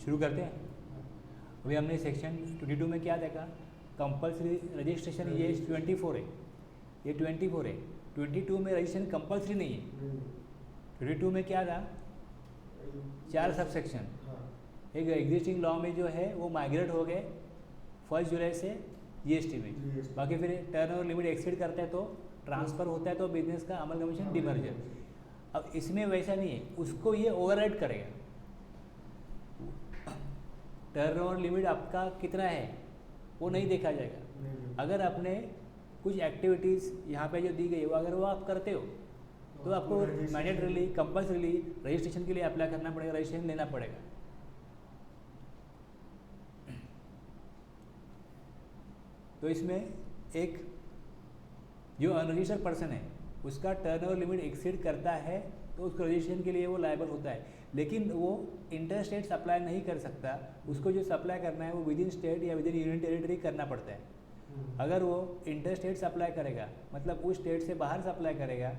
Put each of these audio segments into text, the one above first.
शुरू करते हैं। अभी हमने सेक्शन 22 में क्या देखा, कंपल्सरी रजिस्ट्रेशन, ये 24 है, ये 24 है। 22 में रजिस्ट्रेशन कंपल्सरी नहीं है। 22 में क्या था, 4 सब सेक्शन। एक एग्जिस्टिंग लॉ में जो है वो माइग्रेट हो गए 1 जुलाई से जीएसटी में। बाकी फिर टर्नओवर लिमिट एक्सीड करता है तो ट्रांसफ़र होता है तो बिजनेस का अमलगमेशन डिमर्जर। अब इसमें वैसा नहीं है, उसको ये ओवरराइड करेगा। टर्नओवर लिमिट आपका कितना है वो नहीं देखा जाएगा। अगर आपने कुछ एक्टिविटीज़ यहाँ पे जो दी गई वो अगर वो आप करते हो तो आपको मैंडेटरीली कंपल्सरीली रजिस्ट्रेशन के लिए अप्लाई करना पड़ेगा, रजिस्ट्रेशन लेना पड़ेगा। तो इसमें एक जो अनरजिस्टर्ड पर्सन है उसका टर्नओवर लिमिट एक्सीड करता है तो उसको रजिस्ट्रेशन के लिए वो लायबल होता है, लेकिन वो इंटर स्टेट सप्लाई नहीं कर सकता। उसको जो सप्लाई करना है वो विद इन स्टेट या विद इन यूनियन टेरिटरी करना पड़ता है। अगर वो इंटर स्टेट सप्लाई करेगा, मतलब उस स्टेट से बाहर सप्लाई करेगा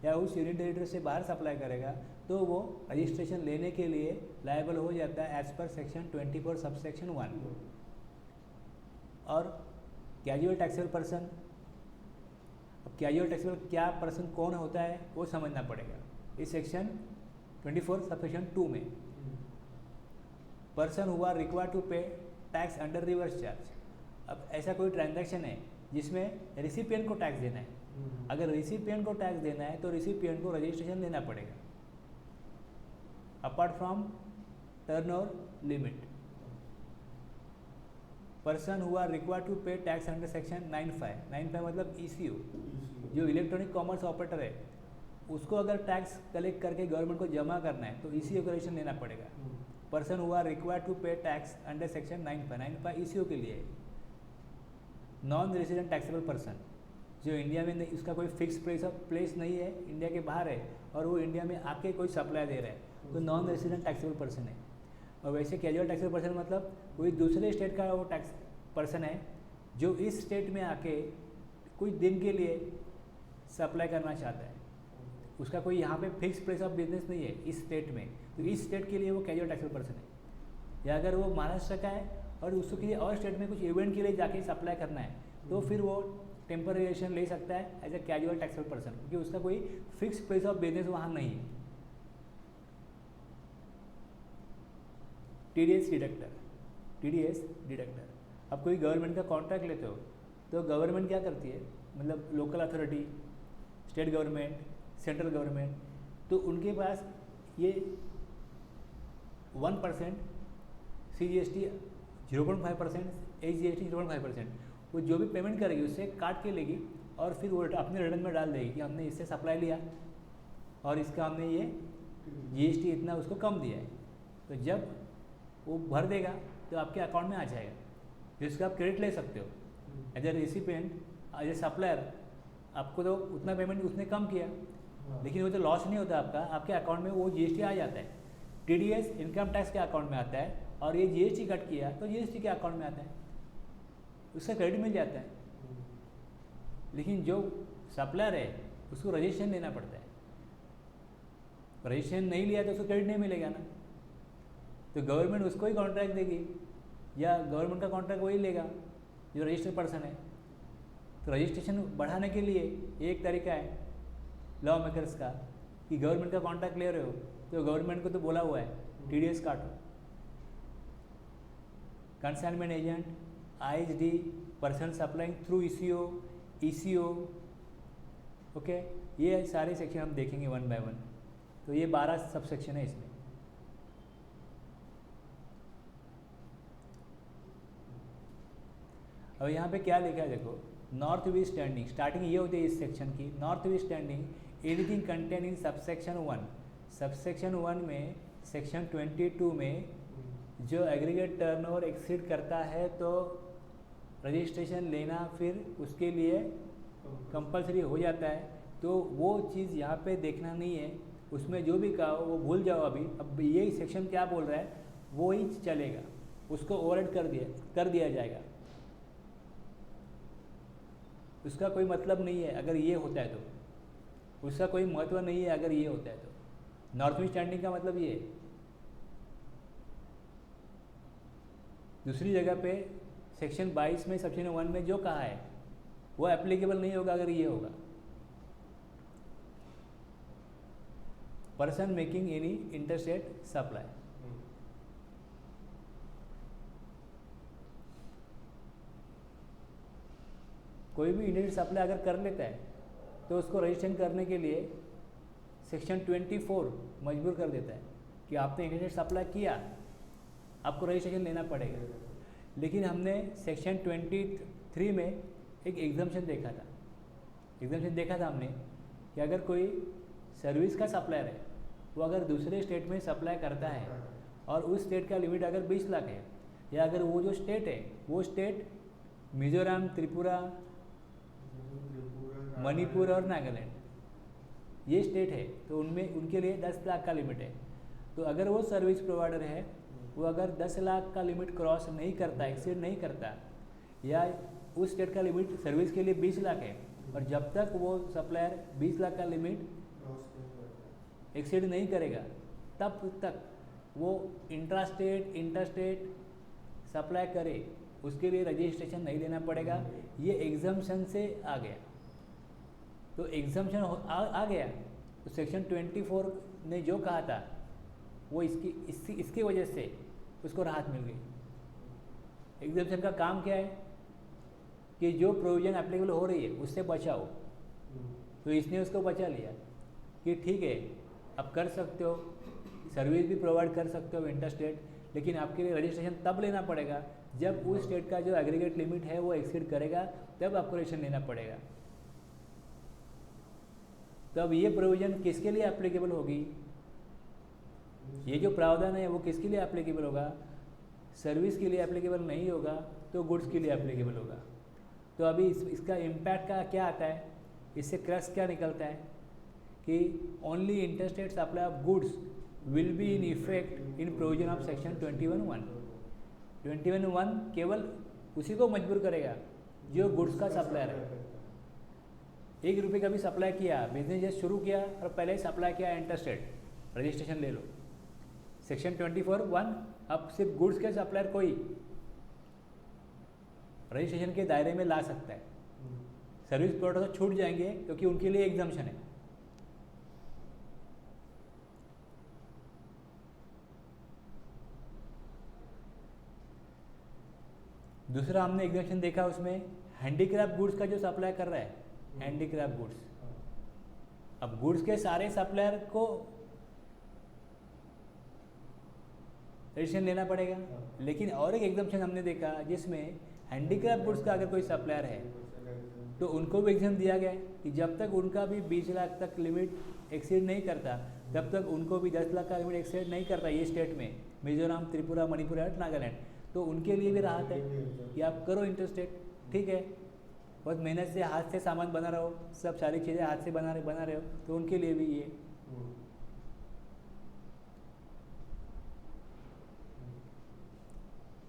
या उस यूनियन टेरिटरी से बाहर सप्लाई करेगा, तो वो रजिस्ट्रेशन लेने के लिए लायबल हो जाता है एज पर सेक्शन 24 सबसेक्शन 1। और कैजुअल टैक्सेबल पर्सन, अब कैजुअल टैक्सेबल क्या पर्सन कौन होता है वो समझना पड़ेगा। इस सेक्शन 24 सबसेक्शन 2 में पर्सन हुआ required to pay tax under reverse charge. अब ऐसा कोई ट्रांजैक्शन है जिसमें रिसिपिएंट को टैक्स देना है। अगर रिसिपिएंट को टैक्स देना है तो रिसिपिएंट को रजिस्ट्रेशन लेना पड़ेगा apart from turnover limit. Person हुआ required to pay tax under section 95 मतलब ईसीओ, जो इलेक्ट्रॉनिक कॉमर्स ऑपरेटर है उसको अगर टैक्स कलेक्ट करके गवर्नमेंट को जमा करना है तो ईसीओ को रजिस्ट्रेशन लेना पड़ेगा। पर्सन हुआ required to pay tax under section 95 eco के लिए। नॉन रेसिडेंट टैक्सेबल पर्सन जो इंडिया में नहीं, उसका कोई फिक्स प्लेस नहीं है, इंडिया के बाहर है और वो इंडिया में आके कोई सप्लाई दे रहा है तो नॉन रेसिडेंट टैक्सेबल पर्सन है। और वैसे कैजुअल टैक्सेबल पर्सन मतलब कोई दूसरे स्टेट का वो टैक्स पर्सन है जो इस स्टेट में आके कुछ दिन के लिए सप्लाई करना चाहता है। उसका कोई यहाँ पे फिक्स प्लेस ऑफ बिजनेस नहीं है इस स्टेट में, तो इस स्टेट के लिए वो कैजुअल टैक्सेबल पर्सन है। या अगर वो महाराष्ट्र का है और उसको किसी और स्टेट में कुछ इवेंट के लिए जाके सप्लाई करना है तो फिर वो टेम्पररी रजिस्ट्रेशन ले सकता है as a casual taxable person, क्योंकि उसका कोई फिक्स प्लेस ऑफ बिजनेस वहाँ नहीं है। टीडीएस डिडक्टर, अब कोई गवर्नमेंट का कॉन्ट्रैक्ट लेते हो तो गवर्नमेंट क्या करती है, मतलब local authority, state government, central government, तो उनके पास ये 1% CGST 0.5%, HGST 0.5%, वो जो भी पेमेंट करेगी उससे काट के लेगी और फिर वो अपने रिटर्न में डाल देगी कि हमने इससे सप्लाई लिया और इसका हमने ये GST इतना उसको कम दिया है। तो जब वो भर देगा तो आपके अकाउंट में आ जाएगा, जिसका आप क्रेडिट ले सकते हो as a recipient, as a supplier. आपको तो उतना पेमेंट उसने कम किया, लेकिन वो तो लॉस नहीं होता आपका, आपके अकाउंट में वो GST आ जाता है। TDS इनकम टैक्स के अकाउंट में आता है और ये GST कट किया तो GST के अकाउंट में आता है, उसका क्रेडिट मिल जाता है। लेकिन जो सप्लायर है उसको रजिस्ट्रेशन लेना पड़ता है, रजिस्ट्रेशन नहीं लिया तो उसको क्रेडिट नहीं मिलेगा ना। तो गवर्नमेंट उसको ही कॉन्ट्रैक्ट देगी या गवर्नमेंट का कॉन्ट्रैक्ट वही लेगा जो रजिस्टर्ड पर्सन है। तो रजिस्ट्रेशन बढ़ाने के लिए एक तरीका है लॉ मेकर्स का कि गवर्नमेंट का कॉन्ट्रैक्ट ले रहे हो तो गवर्नमेंट को तो बोला हुआ है TDS काटो। Consignment agent, IHD, person supplying through ECO, okay, ये सारे सेक्शन हम देखेंगे 1 by 1। तो ये 12 सब सेक्शन है इसमें। अब यहाँ पे क्या लिखा है देखो, नॉर्थ वेस्ट स्टैंडिंग, स्टार्टिंग ये होती है इस सेक्शन की, north west standing anything contain in subsection 1। Subsection 1 में सेक्शन 22 में जो एग्रीगेट टर्नओवर एक्सीड करता है तो रजिस्ट्रेशन लेना फिर उसके लिए कंपलसरी हो जाता है। तो वो चीज़ यहाँ पे देखना नहीं है, उसमें जो भी कहा वो भूल जाओ अभी। अब ये सेक्शन क्या बोल रहा है वो ही चलेगा, उसको ओवरराइड कर दिया जाएगा। उसका कोई मतलब नहीं है अगर ये होता है तो, उसका कोई महत्व नहीं है अगर ये होता है तो। नॉर्थ वेस्ट स्टैंडिंग का मतलब ये है। दूसरी जगह पे सेक्शन 22 में सेक्शन 1 में जो कहा है वो एप्लीकेबल नहीं होगा अगर ये होगा। Person making any interstate supply, कोई भी इंटरस्टेट सप्लाई अगर कर लेता है तो उसको रजिस्ट्रेशन करने के लिए सेक्शन 24 मजबूर कर देता है कि आपने इंटरनेट सप्लाई किया, आपको रजिस्ट्रेशन लेना पड़ेगा। लेकिन हमने सेक्शन 23 में एक एग्जम्पशन देखा था। एग्जम्पशन देखा था हमने कि अगर कोई सर्विस का सप्लायर है, वो अगर दूसरे स्टेट में सप्लाई करता है और उस स्टेट का लिमिट अगर 20 लाख है, या अगर वो जो स्टेट है वो स्टेट मिजोरम, त्रिपुरा, मणिपुर और नागालैंड ये स्टेट है, तो उनमें उनके लिए 10 लाख का लिमिट है। तो अगर वो सर्विस प्रोवाइडर है, वो अगर 10 लाख का लिमिट क्रॉस नहीं करता, एक्सीड नहीं करता, या उस स्टेट का लिमिट सर्विस के लिए 20 लाख है और जब तक वो सप्लायर 20 लाख का लिमिट एक्सीड नहीं करेगा तब तक वो इंट्रास्टेट इंटरस्टेट सप्लाई करे, उसके लिए रजिस्ट्रेशन नहीं लेना पड़ेगा। ये एग्जम्पशन से आ गया। तो एग्जम्पशन आ गया तो सेक्शन 24 ने जो कहा था वो इसकी वजह से उसको राहत मिल गई। एग्जम्पशन का काम क्या है कि जो प्रोविजन एप्लीकेबल हो रही है उससे बचाओ, तो इसने उसको बचा लिया कि ठीक है आप कर सकते हो, सर्विस भी प्रोवाइड कर सकते हो इंटरस्टेट, लेकिन आपके लिए रजिस्ट्रेशन तब लेना पड़ेगा जब उस स्टेट का जो एग्रीगेट लिमिट है वो एक्सीड करेगा, तब आपको रजिस्ट्रेशन लेना पड़ेगा। तो अब ये प्रोविजन किसके लिए एप्लीकेबल होगी? ये जो प्रावधान है वो किसके लिए एप्लीकेबल होगा? सर्विस के लिए एप्लीकेबल नहीं होगा तो गुड्स के लिए एप्लीकेबल होगा। तो अभी इसका इम्पैक्ट का क्या आता है, इससे क्रक्स क्या निकलता है कि only interstate supply of goods will be in effect in provision of section 21(1). 21(1) केवल उसी को मजबूर करेगा जो गुड्स का सप्लायर है। 1 रुपये का भी सप्लाई किया, बिजनेस जस्ट शुरू किया और पहले ही सप्लाई किया इंटरस्टेट, रजिस्ट्रेशन ले लो। सेक्शन 24(1) अब सिर्फ गुड्स के सप्लायर कोई रजिस्ट्रेशन के दायरे में ला सकता है। सर्विस प्रोवाइडर तो छूट जाएंगे क्योंकि उनके लिए एग्जम्पशन है। दूसरा हमने एग्जम्पशन देखा उसमें हैंडीक्राफ्ट गुड्स का जो सप्लाई कर रहा है, हैंडीक्राफ्ट गुड्स। अब गुड्स के सारे सप्लायर को रजिस्ट्रेशन लेना पड़ेगा, लेकिन और एक एग्जम्पशन हमने देखा जिसमें हैंडीक्राफ्ट गुड्स का अगर कोई सप्लायर है तो उनको भी एग्जम्पशन दिया गया है कि जब तक उनका भी 20 लाख तक लिमिट एक्सीड नहीं करता तब तक उनको भी 10 लाख का लिमिट एक्सीड नहीं करता ये स्टेट में, मिजोरम, त्रिपुरा, मणिपुर और नागालैंड, तो उनके लिए भी राहत है कि आप करो इंटरस्टेट, ठीक है, बहुत मेहनत से हाथ से सामान बना रहे हो, सब सारी चीज़ें हाथ से बना रहे हो, तो उनके लिए भी ये।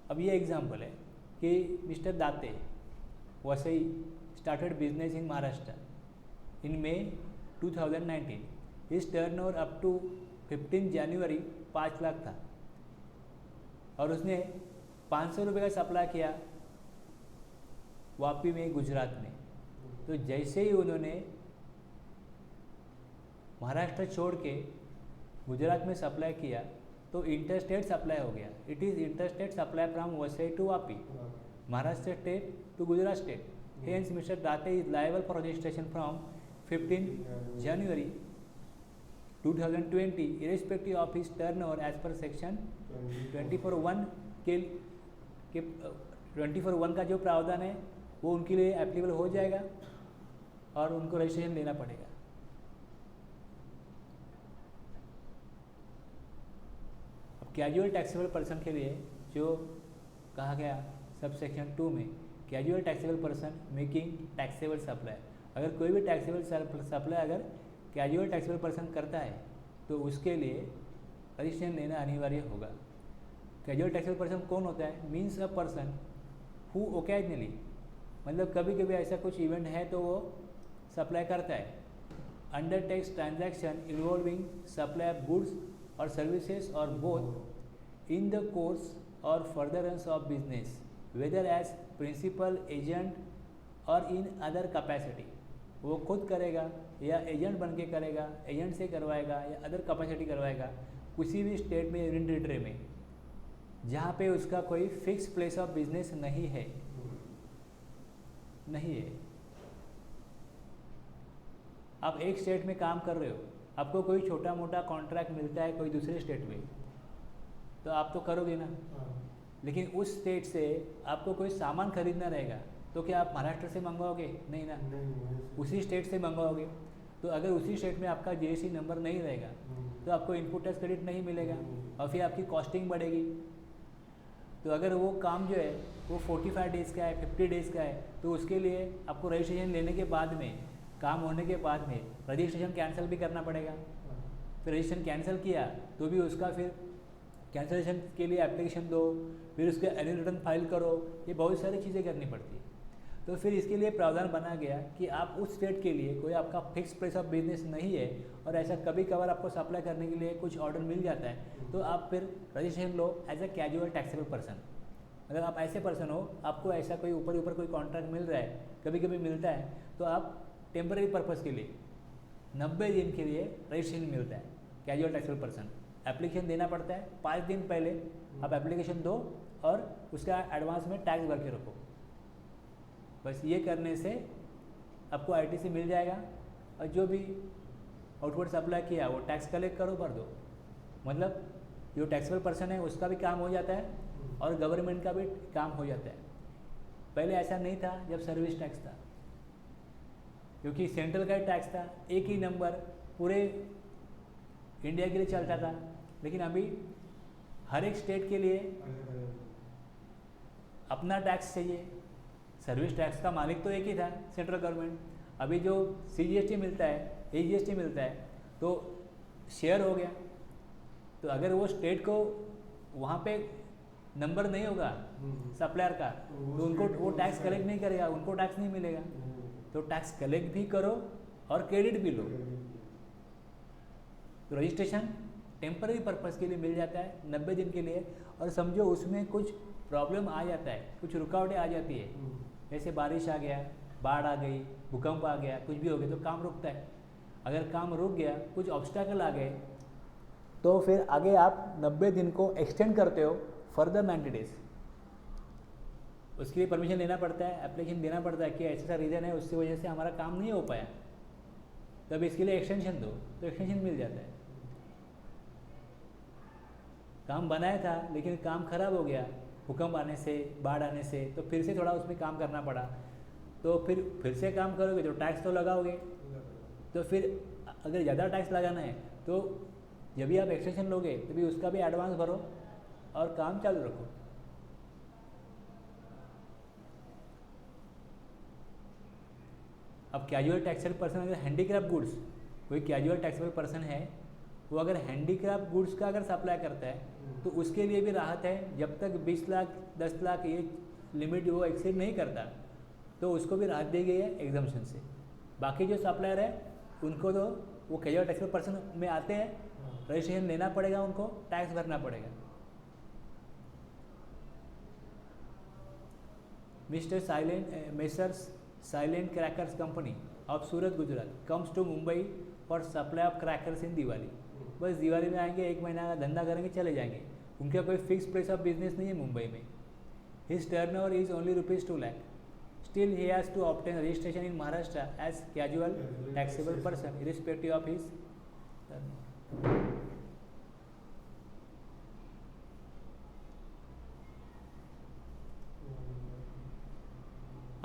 अब ये एग्जाम्पल है कि mister Date Vasai started business in Maharashtra in May 2019। His turnover up to 15 January 5 lakh था और उसने 500 रुपये का सप्लाई किया वापी में, गुजरात में। तो जैसे ही उन्होंने महाराष्ट्र छोड़ के गुजरात में सप्लाई किया तो इंटरस्टेट सप्लाई हो गया। It is interstate supply from Vasai to Vapi, Maharashtra state to Gujarat state. Hence, Mr. Date is liable for registration from 15 January 2020, irrespective of his turnover as per section 24(1) के 24(1) का जो प्रावधान है वो उनके लिए एप्लीकेबल हो जाएगा और उनको रजिस्ट्रेशन लेना पड़ेगा। अब कैजुअल टैक्सेबल पर्सन के लिए जो कहा गया सब सेक्शन 2 में, casual taxable person making taxable supply, अगर कोई भी टैक्सेबल सप्लाई अगर कैजुअल टैक्सेबल पर्सन करता है तो उसके लिए रजिस्ट्रेशन लेना अनिवार्य होगा। कैजुअल टैक्सेबल पर्सन कौन होता है? Means a person who occasionally, मतलब कभी कभी ऐसा कुछ इवेंट है तो वो सप्लाई करता है, undertakes transaction involving supply of goods और सर्विसेज और बोथ इन द कोर्स और furtherance of business whether as principal agent और इन अदर कैपेसिटी। वो खुद करेगा या एजेंट बन के करेगा, एजेंट से करवाएगा या अदर कैपेसिटी करवाएगा किसी भी स्टेट में यूनियन टेरिटरी में जहाँ पे उसका कोई फिक्स प्लेस ऑफ बिजनेस नहीं है। आप एक स्टेट में काम कर रहे हो, आपको कोई छोटा मोटा कॉन्ट्रैक्ट मिलता है कोई दूसरे स्टेट में, तो आप तो करोगे ना। लेकिन उस स्टेट से आपको कोई सामान खरीदना रहेगा तो क्या आप महाराष्ट्र से मंगवाओगे? नहीं ना, उसी स्टेट से मंगवाओगे। तो अगर उसी स्टेट में आपका जीएसटी नंबर नहीं रहेगा तो आपको इनपुट टैक्स क्रेडिट नहीं मिलेगा और फिर आपकी कॉस्टिंग बढ़ेगी। तो अगर वो काम जो है वो 45 डेज़ का है, 50 डेज़ का है, तो उसके लिए आपको रजिस्ट्रेशन लेने के बाद में, काम होने के बाद में रजिस्ट्रेशन कैंसिल भी करना पड़ेगा। फिर रजिस्ट्रेशन कैंसिल किया तो भी उसका फिर कैंसिलेशन के लिए एप्लीकेशन दो, फिर उसके एनुअल रिटर्न फाइल करो, ये बहुत सारी चीज़ें करनी पड़ती है। तो फिर इसके लिए प्रावधान बना गया कि आप उस स्टेट के लिए कोई आपका फिक्स प्लेस ऑफ बिजनेस नहीं है और ऐसा कभी कभार आपको सप्लाई करने के लिए कुछ ऑर्डर मिल जाता है, तो आप फिर रजिस्ट्रेशन लो as a casual taxable person. अगर आप ऐसे पर्सन हो, आपको ऐसा कोई ऊपर कोई कॉन्ट्रैक्ट मिल रहा है, कभी कभी मिलता है, तो आप टेम्पररी पर्पज़ के लिए 90 दिन के लिए रजिस्ट्रेशन मिलता है कैजुअल टैक्सेबल पर्सन। एप्लीकेशन देना पड़ता है, 5 दिन पहले आप एप्लीकेशन दो और उसका एडवांस में टैक्स भर के रखो। बस ये करने से आपको आईटीसी मिल जाएगा और जो भी आउटवर्ड सप्लाई किया वो टैक्स कलेक्ट करो, भर दो। मतलब जो टैक्सेबल पर्सन है उसका भी काम हो जाता है और गवर्नमेंट का भी काम हो जाता है। पहले ऐसा नहीं था जब सर्विस टैक्स था, क्योंकि सेंट्रल का टैक्स था, एक ही नंबर पूरे इंडिया के लिए चलता था। लेकिन अभी हर एक स्टेट के लिए अपना टैक्स चाहिए। सर्विस टैक्स का मालिक तो एक ही था, सेंट्रल गवर्नमेंट। अभी जो सीजीएसटी मिलता है, एजीएसटी मिलता है, तो शेयर हो गया। तो अगर वो स्टेट को वहाँ पे नंबर नहीं होगा सप्लायर का, तो उनको वो टैक्स कलेक्ट नहीं करेगा, उनको टैक्स नहीं मिलेगा। तो टैक्स कलेक्ट भी करो और क्रेडिट भी लो। तो रजिस्ट्रेशन टेम्पररी पर्पज़ के लिए मिल जाता है 90 दिन के लिए। और समझो उसमें कुछ प्रॉब्लम आ जाता है, कुछ रुकावटें आ जाती है, जैसे बारिश आ गया, बाढ़ आ गई, भूकंप आ गया, कुछ भी हो गया तो काम रुकता है। अगर काम रुक गया, कुछ ऑब्स्टैकल आ गए, तो फिर आगे आप 90 दिन को एक्सटेंड करते हो फर्दर 90 डेज़। उसके लिए परमिशन लेना पड़ता है, एप्लीकेशन देना पड़ता है कि ऐसा रीज़न है, उसकी वजह से हमारा काम नहीं हो पाया, तब इसके लिए एक्सटेंशन दो, तो एक्सटेंशन मिल जाता है। काम बनाया था लेकिन काम खराब हो गया भूकंप आने से, बाढ़ आने से, तो फिर से थोड़ा उसमें काम करना पड़ा। तो फिर से काम करोगे तो टैक्स तो लगाओगे। तो फिर अगर ज़्यादा टैक्स लगाना है तो जब भी आप एक्सटेंशन लोगे तभी उसका भी एडवांस भरो और काम चालू रखो। अब कैजुअल टैक्सेबल पर्सन, अगर हैंडीक्राफ्ट गुड्स, कोई कैजुअल टैक्सेबल पर्सन है, वो अगर हैंडीक्राफ्ट गुड्स का अगर सप्लाई करता है तो उसके लिए भी राहत है। जब तक 20 लाख 10 लाख ये लिमिट वो एक्सीड नहीं करता तो उसको भी राहत दी गई है एग्जम्पशन से। बाकी जो सप्लायर है उनको तो वो कैजुअल टैक्सेबल पर्सन में आते हैं, रजिस्ट्रेशन लेना पड़ेगा, उनको टैक्स भरना पड़ेगा। Mister silent messrs silent crackers company of Surat Gujarat comes to Mumbai for supply of crackers in Diwali. बस दिवाली में आएंगे, 1 महीना का धंधा करेंगे, चले जाएंगे। उनका कोई फिक्स प्लेस ऑफ बिजनेस नहीं है मुंबई में। His turnover is only ₹2 lakh. Still he has to obtain registration in Maharashtra as casual taxable person irrespective of his turnover.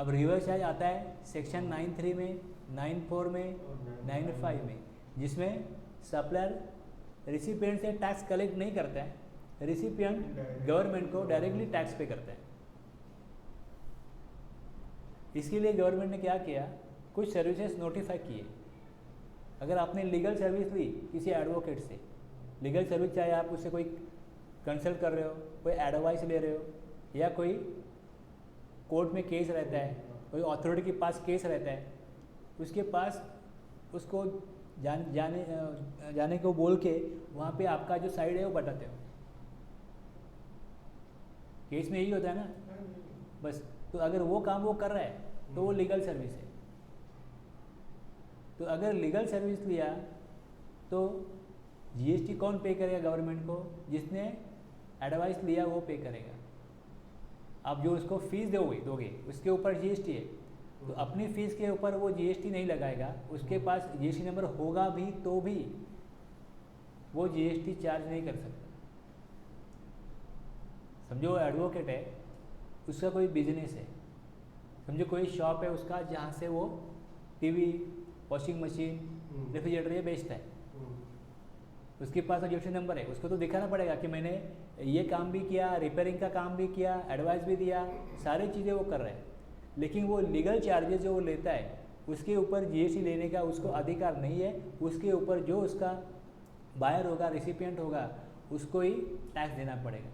अब रिवर्स चार्ज आता है सेक्शन 9(3) में, 9(4) में, 9(5) में, जिसमें सप्लायर रिसिपिएंट से टैक्स कलेक्ट नहीं करता है, रिसिपिएंट गवर्नमेंट को डायरेक्टली टैक्स पे करता है। इसके लिए गवर्नमेंट ने क्या किया, कुछ सर्विसेज नोटिफाई किए। अगर आपने लीगल सर्विस ली किसी एडवोकेट से, लीगल सर्विस चाहे आप उससे कोई कंसल्ट कर रहे हो, कोई एडवाइस ले रहे हो, या कोई कोर्ट में केस रहता है, कोई अथॉरिटी के पास केस रहता है, उसके पास उसको जाने को बोल के वहाँ पे आपका जो साइड है वो बताते हो। केस में यही होता है ना, बस। तो अगर वो काम वो कर रहा है तो वो लीगल सर्विस है। तो अगर लीगल सर्विस लिया तो जीएसटी कौन पे करेगा गवर्नमेंट को? जिसने एडवाइस लिया वो पे करेगा। आप जो उसको फीस दोगे उसके ऊपर जीएसटी है, तो अपनी फीस के ऊपर वो जीएसटी नहीं लगाएगा। उसके पास जीएसटी नंबर होगा भी तो भी वो जीएसटी चार्ज नहीं कर सकता। समझो एडवोकेट है, उसका कोई बिजनेस है, समझो कोई शॉप है उसका जहाँ से वो टीवी, वॉशिंग मशीन, रेफ्रिजरेटर ये बेचता है। उसके पास जीएसटी नंबर है, उसको तो दिखाना पड़ेगा कि मैंने ये काम भी किया, रिपेयरिंग का काम भी किया, एडवाइस भी दिया, सारी चीज़ें वो कर रहा है। लेकिन वो लीगल चार्जेस जो वो लेता है उसके ऊपर जीएसटी लेने का उसको अधिकार नहीं है। उसके ऊपर जो उसका बायर होगा, रेसिपिएंट होगा, उसको ही टैक्स देना पड़ेगा।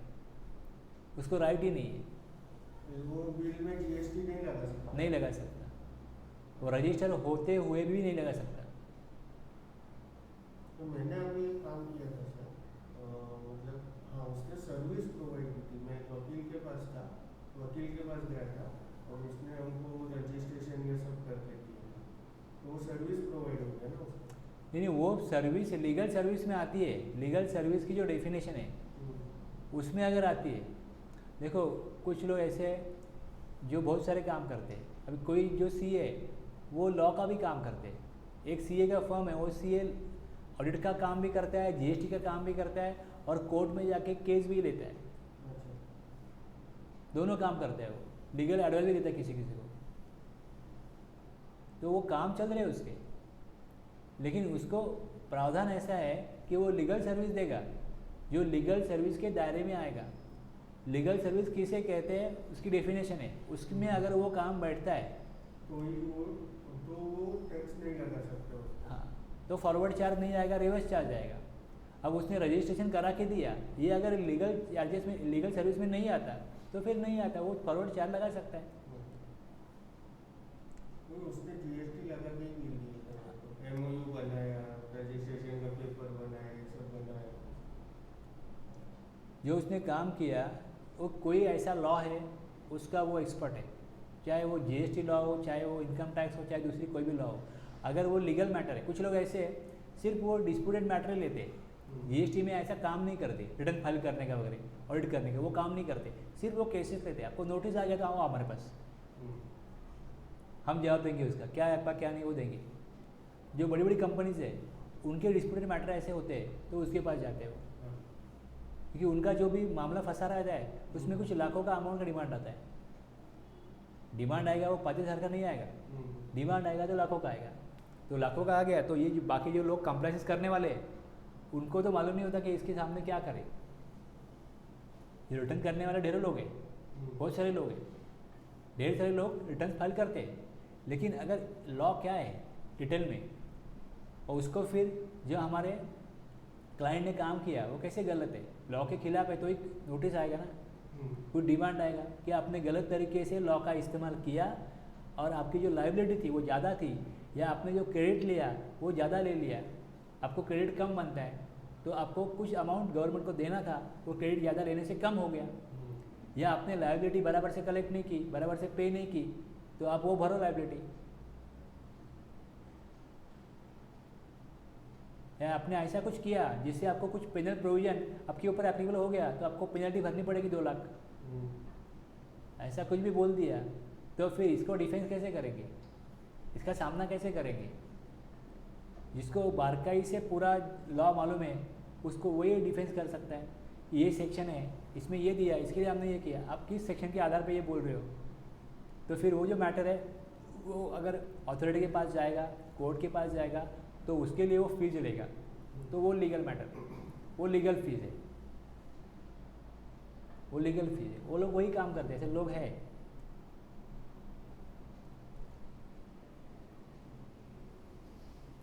उसको राइट ही नहीं है। वो बिल में जीएसटी नहीं लगा सकता। नहीं लगा सकता, वो रजिस्टर होते हुए भी नहीं लगा सकता। तो मैंने अभी एक काम किया था सर, मतलब हाँ, उसने सर्विस प्रोवाइड की थी। मैं वकील के पास था, वकील के पास गया था और उसने हमको रजिस्ट्रेशन ये सब करके दिया था। तो वो सर्विस प्रोवाइड हो गया ना उसको? नहीं, वो सर्विस लीगल सर्विस में आती है। लीगल सर्विस की जो डेफिनेशन है उसमें अगर आती है, देखो कुछ लोग ऐसे हैं जो बहुत सारे काम करते हैं। अभी कोई जो सीए है वो लॉ का भी काम करते हैं। एक सीए का फर्म है, वो सीए ऑडिट का काम भी करता है, जीएसटी का काम भी करता है और कोर्ट में जाके केस भी लेता है। दोनों काम करता है वो, लीगल एडवाइस भी देता है किसी किसी को। तो वो काम चल रहे हैं उसके, लेकिन उसको प्रावधान ऐसा है कि वो लीगल सर्विस देगा जो लीगल सर्विस के दायरे में आएगा। लीगल सर्विस किसे कहते हैं उसकी डेफिनेशन है, उसमें अगर वो काम बैठता है तो वो टैक्स नहीं लगा सकते उसको। हाँ, तो फॉरवर्ड चार्ज नहीं आएगा, रिवर्स चार्ज आएगा। अब उसने रजिस्ट्रेशन करा के दिया, ये अगर लीगल चार्जेस में, लीगल सर्विस में नहीं आता तो फिर नहीं आता, वो फॉरवर्ड चार्ज लगा सकता है। उसने जीएसटी लगा के ही बिल दिया, एमओयू बनाया, रजिस्ट्रेशन का पेपर बनाया, ये सब बनाया। जो उसने काम किया वो कोई ऐसा लॉ है उसका वो एक्सपर्ट है, चाहे वो जीएसटी लॉ हो, चाहे वो इनकम टैक्स हो, चाहे दूसरी कोई भी लॉ हो। अगर वो लीगल मैटर है, कुछ लोग ऐसे सिर्फ वो डिस्प्यूटेड मैटर लेते हैं, जीएसटी में ऐसा काम नहीं करते, रिटर्न फाइल करने का वगैरह, ऑडिट करने का वो काम नहीं करते, सिर्फ वो केसेस लेते हैं। आपको नोटिस आ गया तो आओ हमारे पास, हम जवाब देंगे उसका, क्या है आपका क्या नहीं वो देंगे। जो बड़ी बड़ी कंपनीज है उनके डिस्प्यूटेड मैटर ऐसे होते हैं तो उसके पास जाते हैं वो, क्योंकि उनका जो भी मामला फंसा रहता है उसमें कुछ लाखों का अमाउंट का डिमांड आता है। डिमांड आएगा वो 50,000 का नहीं आएगा, डिमांड आएगा तो लाखों का आएगा। तो लाखों का आ गया तो ये बाकी जो लोग कंप्लाइंस करने वाले हैं उनको तो मालूम नहीं होता कि इसके सामने क्या करें। ये रिटर्न करने वाले ढेरों लोग हैं, बहुत सारे लोग हैं, ढेर सारे लोग रिटर्न फाइल करते हैं। लेकिन अगर लॉ क्या है डिटेल में, और उसको फिर जो हमारे क्लाइंट ने काम किया वो कैसे गलत है, लॉ के खिलाफ है, तो एक नोटिस आएगा ना, कुछ डिमांड आएगा कि आपने गलत तरीके से लॉ का इस्तेमाल किया और आपकी जो लाइबिलिटी थी वो ज़्यादा थी, या आपने जो क्रेडिट लिया वो ज़्यादा ले लिया, आपको क्रेडिट कम बनता है तो आपको कुछ अमाउंट गवर्नमेंट को देना था, वो क्रेडिट ज़्यादा लेने से कम हो गया, या आपने लाइबिलिटी बराबर से कलेक्ट नहीं की, बराबर से पे नहीं की, तो आप वो भरो लाइबिलिटी। या आपने ऐसा कुछ किया जिससे आपको कुछ पेनल प्रोविजन आपके ऊपर एप्लीकेबल हो गया तो आपको पेनल्टी भरनी पड़ेगी 2 लाख। ऐसा कुछ भी बोल दिया तो फिर इसको डिफेंस कैसे करेंगे, इसका सामना कैसे करेंगे? जिसको बारकाई से पूरा लॉ मालूम है उसको वही डिफेंस कर सकता है। ये सेक्शन है, इसमें ये दिया, इसके लिए हमने ये किया, आप किस सेक्शन के आधार पे ये बोल रहे हो? तो फिर वो जो मैटर है वो अगर अथॉरिटी के पास जाएगा, कोर्ट के पास जाएगा, तो उसके लिए वो फीस लेगा, तो वो लीगल मैटर, वो लीगल फीस है, वो लीगल फीस है। वो लोग वही काम करते हैं, ऐसे लोग हैं।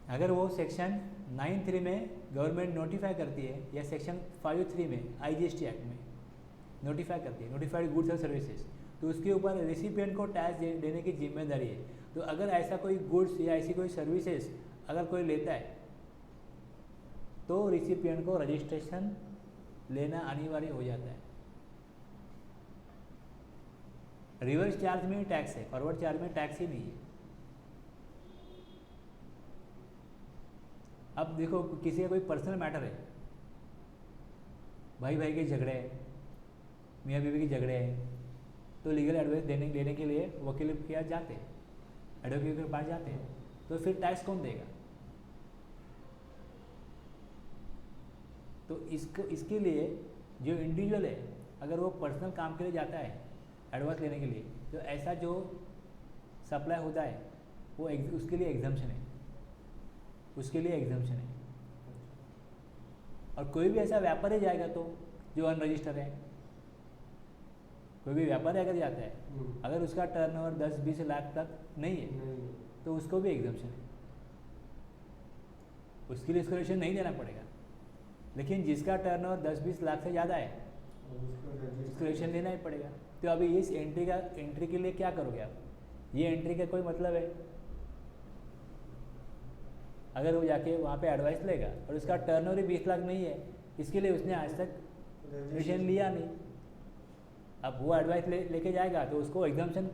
अगर वो सेक्शन 9(3) में गवर्नमेंट नोटिफाई करती है या सेक्शन 5(3) में आईजीएसटी एक्ट में नोटिफाई करती है, नोटिफाइड गुड्स और सर्विसेज, तो उसके ऊपर रेसिपिएंट को टैक्स देने की जिम्मेदारी है। तो अगर ऐसा कोई गुड्स या ऐसी कोई सर्विसेज अगर कोई लेता है तो रेसिपिएंट को रजिस्ट्रेशन लेना अनिवार्य हो जाता है। रिवर्स चार्ज में ही टैक्स है, फॉरवर्ड चार्ज में टैक्स ही नहीं है। अब देखो किसी का कोई पर्सनल मैटर है, भाई भाई के झगड़े हैं, मियाँ बीवी के झगड़े हैं, तो लीगल एडवाइस देने के लिए वकील के पास जाते हैं, एडवोकेट के पास जाते हैं, तो फिर टैक्स कौन देगा? तो इसके लिए जो इंडिविजुअल है, अगर वो पर्सनल काम के लिए जाता है एडवाइस लेने के लिए, तो ऐसा जो सप्लाई होता है वो उसके लिए एग्जाम्पशन है, उसके लिए एग्जाम्पशन है। और कोई भी ऐसा व्यापारी जाएगा तो जो अनरजिस्टर्ड है, कोई भी व्यापारी अगर जाता है, अगर उसका टर्नओवर 10-20 लाख तक नहीं है तो उसको भी एग्जाम्पशन है, उसके लिए इसको रजिस्ट्रेशन नहीं देना पड़ेगा। लेकिन जिसका टर्नओवर 10-20 लाख से ज़्यादा है उसको रजिस्ट्रेशन लेना ही पड़ेगा। तो अभी इस एंट्री के लिए क्या करोगे आप? ये एंट्री का कोई मतलब है? अगर वो जाके वहाँ पे एडवाइस लेगा और उसका टर्नओवर ही 20 लाख नहीं है, इसके लिए उसने आज तक रजिस्ट्रेशन लिया नहीं, अब वो एडवाइस लेके जाएगा तो उसको एग्जाम्पशन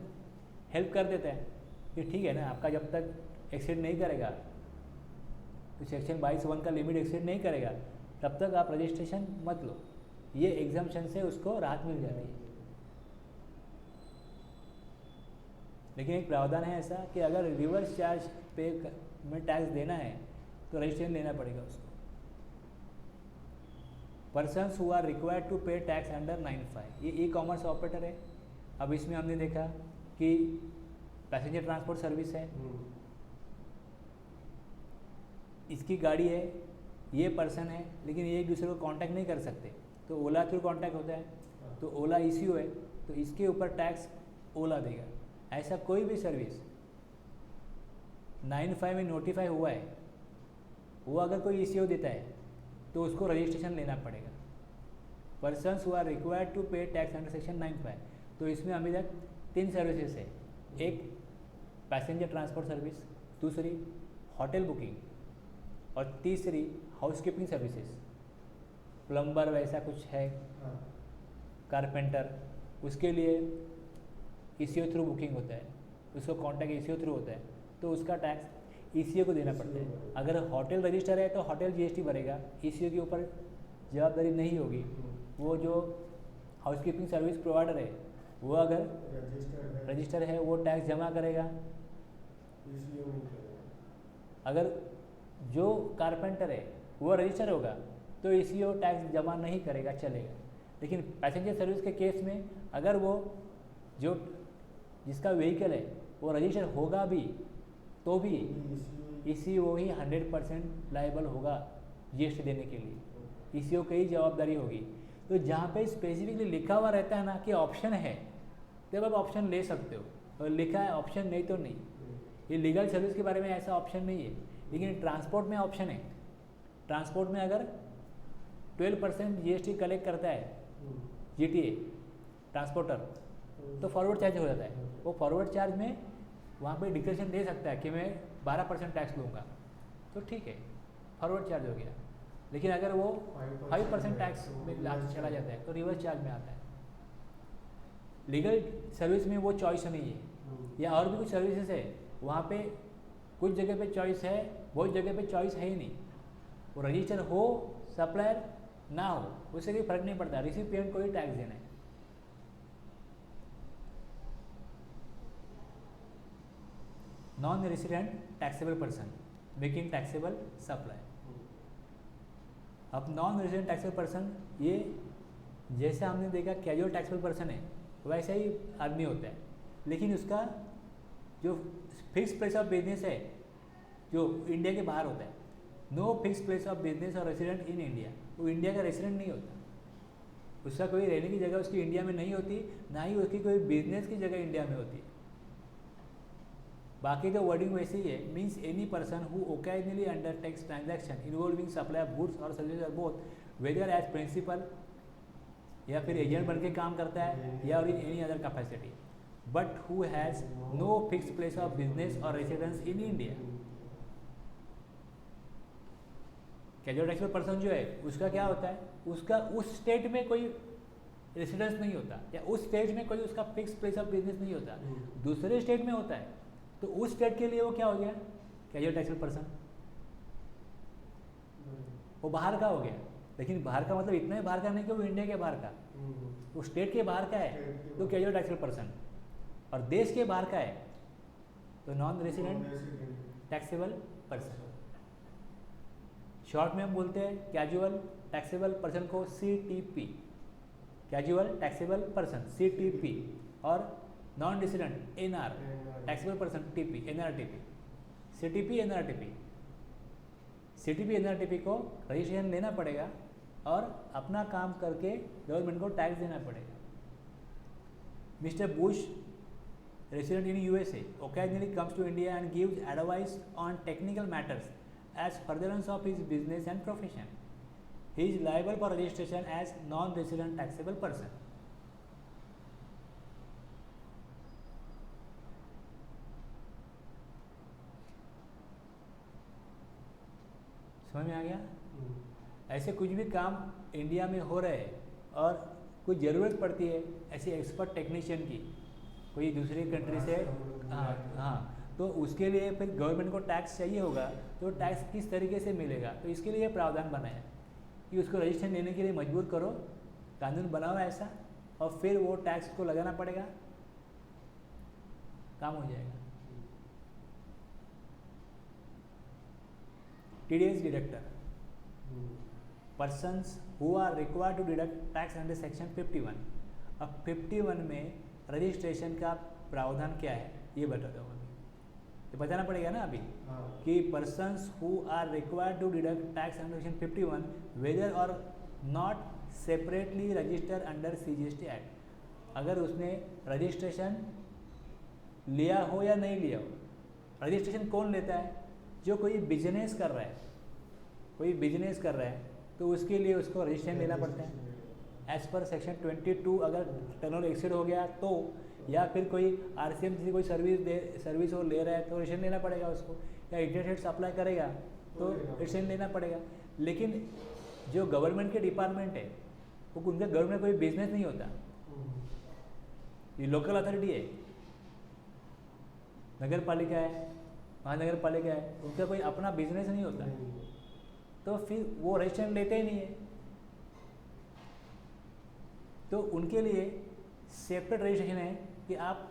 हेल्प कर देता है कि ठीक है ना, आपका जब तक एक्सीड नहीं करेगा, तो सेक्शन 22(1) का लिमिट एक्सीड नहीं करेगा, तब तक आप रजिस्ट्रेशन मत लो। ये एग्जाम्पशन से उसको राहत मिल जाती है। लेकिन एक प्रावधान है ऐसा कि अगर रिवर्स चार्ज पे में टैक्स देना है तो रजिस्ट्रेशन लेना पड़ेगा उसको। Persons who are required to pay tax under 9(5), ये ई-कॉमर्स ऑपरेटर है। अब इसमें हमने देखा कि पैसेंजर ट्रांसपोर्ट सर्विस है, इसकी गाड़ी है, ये पर्सन है, लेकिन ये एक दूसरे को कांटेक्ट नहीं कर सकते, तो ओला थ्रू कांटेक्ट होता है, तो ओला ईसीओ है, तो इसके ऊपर टैक्स ओला देगा। ऐसा कोई भी सर्विस 9(5) में नोटिफाई हुआ है, वो अगर कोई ईसीओ देता है तो उसको रजिस्ट्रेशन लेना पड़ेगा। Persons who are required to pay tax under section 9(5), तो इसमें अभी तक 3 सर्विसेज है। एक पैसेंजर ट्रांसपोर्ट सर्विस, दूसरी होटल बुकिंग, और तीसरी हाउसकीपिंग सर्विसेज। प्लम्बर वैसा कुछ है, कारपेंटर, उसके लिए ईसीओ थ्रू बुकिंग होता है, उसको कॉन्टैक्ट ईसीओ थ्रू होता है, तो उसका टैक्स ईसीओ को देना पड़ता है। अगर होटल रजिस्टर है तो होटल जीएसटी भरेगा, ईसीओ के ऊपर जवाबदारी नहीं होगी। वो जो हाउसकीपिंग सर्विस प्रोवाइडर है वो अगर रजिस्टर है वो टैक्स जमा करेगा। अगर जो कारपेंटर है वो रजिस्टर होगा तो ईसीओ टैक्स जमा नहीं करेगा, चलेगा। लेकिन पैसेंजर सर्विस के केस में अगर वो जो जिसका व्हीकल है वो रजिस्टर होगा भी तो भी ईसीओ ही 100% लायबल होगा जीएसटी देने के लिए, ईसीओ की ही जवाबदारी होगी। तो जहाँ पे स्पेसिफिकली लिखा हुआ रहता है ना कि ऑप्शन है, तब आप ऑप्शन ले सकते हो, और लिखा है ऑप्शन नहीं तो नहीं। ये लीगल सर्विस के बारे में ऐसा ऑप्शन नहीं है, लेकिन ट्रांसपोर्ट में ऑप्शन है। ट्रांसपोर्ट में अगर 12% जीएसटी कलेक्ट करता है जीटीए ट्रांसपोर्टर, तो फॉरवर्ड चार्ज हो जाता है। वो फॉरवर्ड चार्ज में वहाँ पे डिक्लेरेशन दे सकता है कि मैं 12% टैक्स लूँगा, तो ठीक है, फॉरवर्ड चार्ज हो गया। लेकिन अगर वो 5% टैक्स में चला जाता है तो रिवर्स चार्ज में आता है। लीगल सर्विस में वो चॉइस नहीं है। या और भी कुछ सर्विसेज है, वहाँ पे कुछ जगह पे चॉइस है, बहुत जगह पे चॉइस है ही नहीं। वो रजिस्टर हो, सप्लायर ना हो, उससे कोई फर्क नहीं पड़ता, रिसिपिएंट को ही टैक्स देना है। Non resident taxable person making taxable supply. अब नॉन रेसिडेंट टैक्सेबल पर्सन, ये जैसे हमने देखा कैजुअल टैक्सेबल पर्सन है वैसा ही आदमी होता है, लेकिन उसका जो फिक्स प्लेस ऑफ बिजनेस है जो इंडिया के बाहर होता है। No fix place of business और रेसिडेंट इन इंडिया, वो इंडिया का रेसिडेंट नहीं होता, उसका कोई रहने की जगह उसकी इंडिया में नहीं होती, ना ही उसकी कोई बिजनेस की जगह इंडिया में होती है। बाकी तो वर्डिंग वैसे ही है, means any person who occasionally undertakes transaction involving supply of goods और सर्विसेज और बोथ, वेदर एज प्रिंसिपल या फिर एजेंट बन के काम करता है या in any other capacity, but who has no fix place of business or residence in India. Casual taxable person जो है उसका क्या होता है, उसका उस स्टेट में कोई रेसिडेंस नहीं होता, या उस स्टेट में कोई उसका फिक्स प्लेस ऑफ बिजनेस नहीं होता, दूसरे स्टेट में होता है, तो उस स्टेट के लिए वो क्या हो गया, कैजुअल टैक्सेबल पर्सन, वो बाहर का हो गया। लेकिन बाहर का मतलब इतना ही बाहर का नहीं कि वो इंडिया के बाहर का, वो स्टेट के बाहर का है तो कैजुअल टैक्सेबल पर्सन, और देश के बाहर का है तो non resident taxable person. Short में हम बोलते हैं कैजुअल टैक्सेबल पर्सन को CTP, casual taxable person CTP, और non resident NR taxable person TP, NRTP, CTP NRTP। CTP NRTP को रजिस्ट्रेशन लेना पड़ेगा और अपना काम करके गवर्नमेंट को टैक्स देना पड़ेगा। Mister Bush, resident in USA, occasionally comes to India and gives advice on technical matters as furtherance of his business and profession. He is liable for registration as non-resident taxable person. समझ में आ गया? ऐसे कुछ भी काम India में हो रहे हैं और कुछ ज़रूरत पड़ती है ऐसी एक्सपर्ट टेक्नीशियन की, कोई दूसरी कंट्री से, हाँ, तो उसके लिए फिर गवर्नमेंट को टैक्स चाहिए होगा, तो टैक्स किस तरीके से मिलेगा, तो इसके लिए प्रावधान बनाया कि उसको रजिस्ट्रेशन लेने के लिए मजबूर करो, कानून बनाओ ऐसा, और फिर वो टैक्स को लगाना पड़ेगा, काम हो जाएगा। TDS deductor, persons who are required to deduct tax under section 51। अब 51 में रजिस्ट्रेशन का प्रावधान क्या है ये बताता हूँ, ये बताना पड़ेगा ना अभी, कि persons who are required to deduct tax under section 51 whether or not separately register under CGST act. अगर उसने रजिस्ट्रेशन लिया हो या नहीं लिया हो। रजिस्ट्रेशन कौन लेता है? जो कोई बिजनेस कर रहा है, कोई बिजनेस कर रहा है तो उसके लिए उसको रजिस्ट्रेशन लेना पड़ता है एज पर सेक्शन 22। अगर टर्नओवर एक्सीड हो गया तो, या फिर कोई RCM से कोई सर्विस वो ले रहा है तो रजिस्ट्रेशन लेना पड़ेगा उसको, या इंटरनेट सप्लाई करेगा तो रजिस्ट्रेशन लेना पड़ेगा। लेकिन जो गवर्नमेंट के डिपार्टमेंट है वो उनका गवर्नमेंट कोई बिजनेस नहीं होता, ये लोकल अथॉरिटी है, नगर पालिका है, महानगर पालिका है, उनका कोई अपना बिजनेस नहीं होता, तो फिर वो रजिस्ट्रेशन लेते ही नहीं है। तो उनके लिए सेपरेट रजिस्ट्रेशन है कि आप